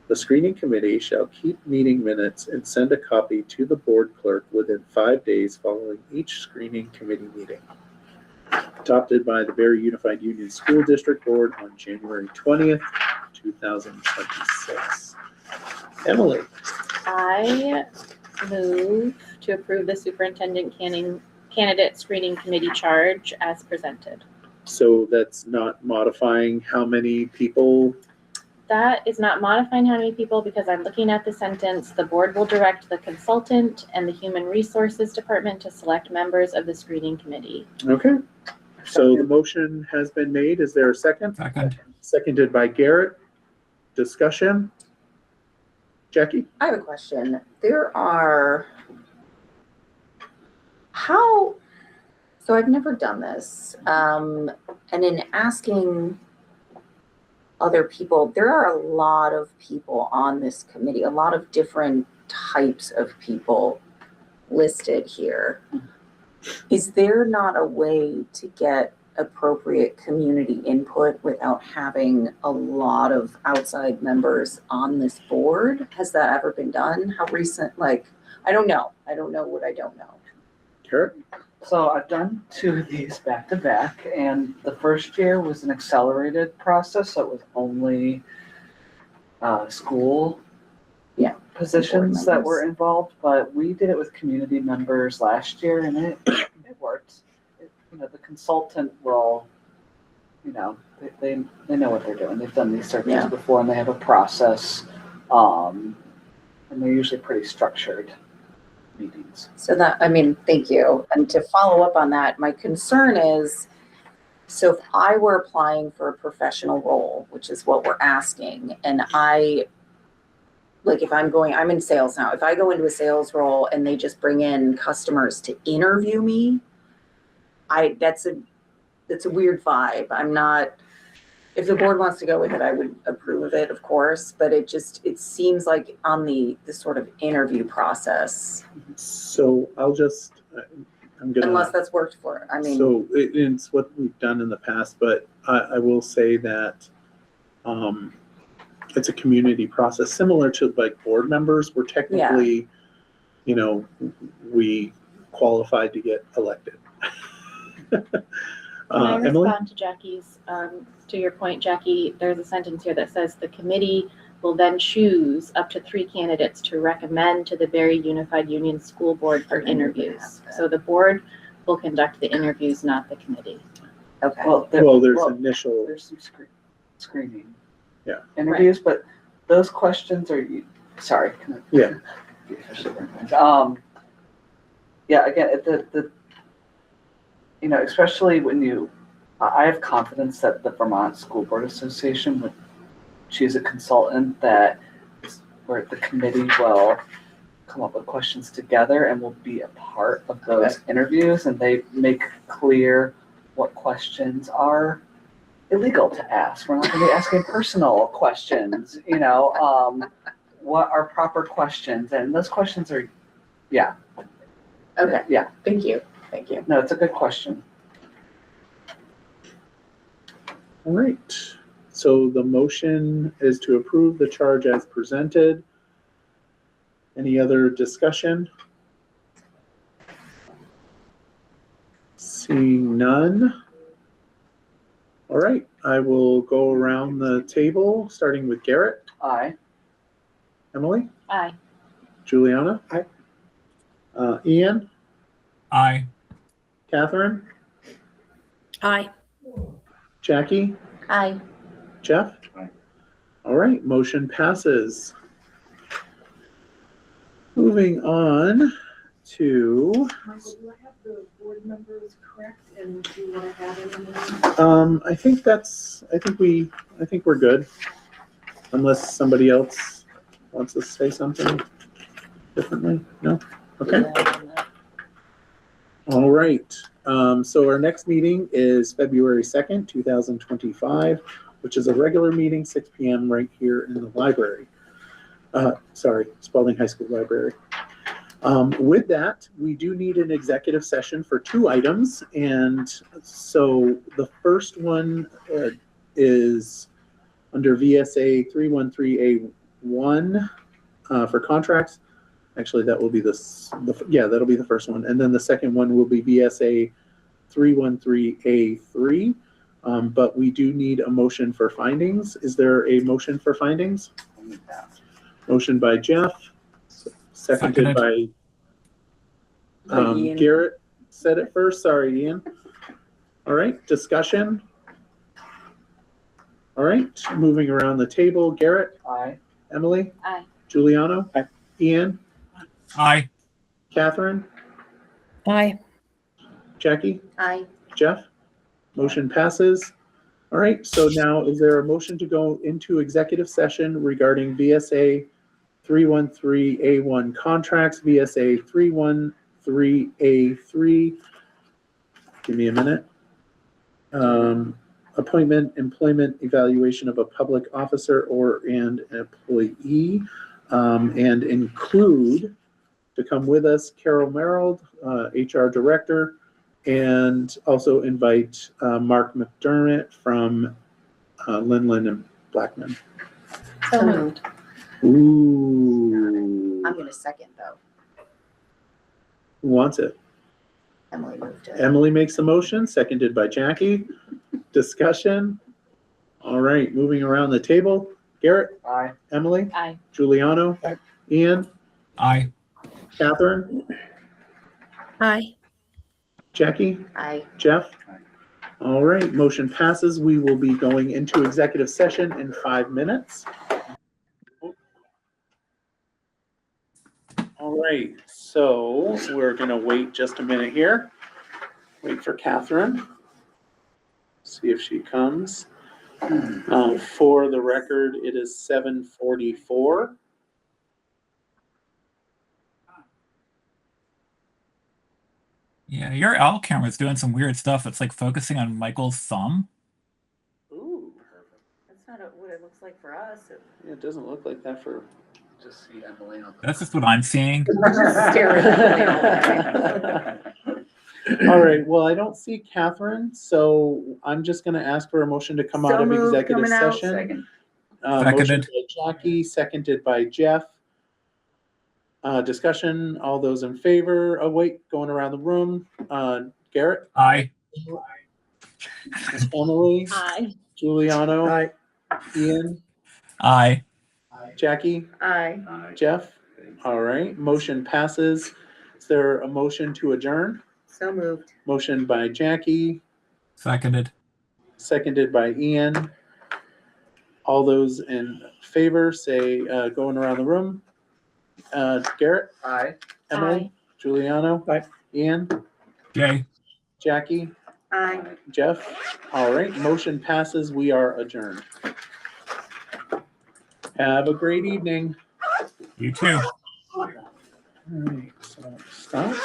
The screening committee shall keep meeting minutes and send a copy to the board clerk within 5 days following each screening committee meeting. Adopted by the Barre Unified Union School District Board on January 20th, 2026. Emily. I move to approve the superintendent candidate screening committee charge as presented. So that's not modifying how many people? That is not modifying how many people because I'm looking at the sentence, the board will direct the consultant and the human resources department to select members of the screening committee. Okay. So the motion has been made. Is there a second? Second. Seconded by Garrett. Discussion? Jackie? I have a question. So I've never done this. And in asking other people, there are a lot of people on this committee, a lot of different types of people listed here. Is there not a way to get appropriate community input without having a lot of outside members on this board? Has that ever been done? How recent? I don't know. I don't know what I don't know. Garrett? So I've done 2 of these back to back, and the first year was an accelerated process, so it was only school positions that were involved, but we did it with community members last year, and it worked. The consultant will, they know what they're doing. They've done these searches before, and they have a process, and they're usually pretty structured meetings. So thank you. And to follow up on that, my concern is, so if I were applying for a professional role, which is what we're asking, and I'm in sales now. If I go into a sales role and they just bring in customers to interview me, that's a weird vibe. I'm not, if the board wants to go with it, I would approve of it, of course, but it seems like on the sort of interview process. So I'm gonna. Unless that's worked for, So it's what we've done in the past, but I will say that, it's a community process, similar to like board members. We're technically, we qualified to get elected. Can I Emily? respond to Jackie's, to your point, Jackie, there's a sentence here that says the committee will then choose up to 3 candidates to recommend to the Barry Unified Union School Board for interviews. So the board will conduct the interviews, not the committee. Okay. There's some screening Yeah. interviews, but those questions are, sorry. Yeah. Again, especially when I have confidence that the Vermont School Board Association would choose a consultant where the committee will come up with questions together and will be a part of those interviews, and they make clear what questions are illegal to ask. We're not going to be asking personal questions, what are proper questions, and those questions are, Okay. Yeah. Thank you. No, it's a good question. All right. So the motion is to approve the charge as presented. Any other discussion? Seeing none. All right, I will go around the table, starting with Garrett. Aye. Emily? Aye. Juliana? Aye. Ian? Aye. Catherine? Aye. Jackie? Aye. Jeff? Aye. All right, motion passes. Moving on to, Michael, do I have the board members correct, and do you want to add anything? I think we're good. Unless somebody else wants to say something differently? No? Okay. All right. So our next meeting is February 2nd, 2025, which is a regular meeting, 6 p.m. right here in the library. Spalding High School Library. With that, we do need an executive session for 2 items. And so the first one is under VSA 313A1 for contracts. Actually, that will be that'll be the first one. And then the second one will be VSA 313A3. But we do need a motion for findings. Is there a motion for findings? Motion by Jeff, seconded by Ian. Garrett said it first. Sorry, Ian. All right, discussion. All right, moving around the table. Garrett? Aye. Emily? Aye. Giuliano? Aye. Ian? Aye. Catherine? Aye. Jackie? Aye. Jeff? Motion passes. All right, so now is there a motion to go into executive session regarding VSA 313A1 contracts, VSA 313A3? Give me a minute. Appointment, employment, evaluation of a public officer or an employee, and include to come with us Carol Merrill, HR Director, and also invite Mark McDermott from Linland and Blackman. So moved. Ooh. I'm going to second, though. Who wants it? Emily moved it. Emily makes the motion, seconded by Jackie. Discussion. All right, moving around the table. Garrett, Aye. Emily, Aye. Giuliano, Ian, Aye. Catherine, Aye. Jackie, Aye. Jeff. All right, motion passes. We will be going into executive session in 5 minutes. All right, so we're gonna wait just a minute here. Wait for Catherine. See if she comes. For the record, it is 7:44. Yeah, your owl camera's doing some weird stuff. It's like focusing on Michael's thumb. Ooh, That's not what it looks like for us. yeah, it doesn't look like that for. Just see Emily on That's just what I'm seeing. All right, well, I don't see Catherine, so I'm just gonna ask for a motion to come out So of moved, executive coming out. session. Second. Motion Seconded. by Jackie, seconded by Jeff. Discussion, all those in favor, oh wait, going around the room, Garrett, Aye. Emily, Aye. Giuliano, Aye. Ian, Aye. Jackie, Aye. Jeff. All right, motion passes. Is there a motion to adjourn? So moved. Motion by Jackie, Seconded. seconded by Ian. All those in favor say, going around the room. Garrett, Aye. Emily, Aye. Giuliano, Aye. Ian, Jay. Jackie, Aye. Jeff. All right, motion passes. We are adjourned. Have a great evening. You too. All right, so stop.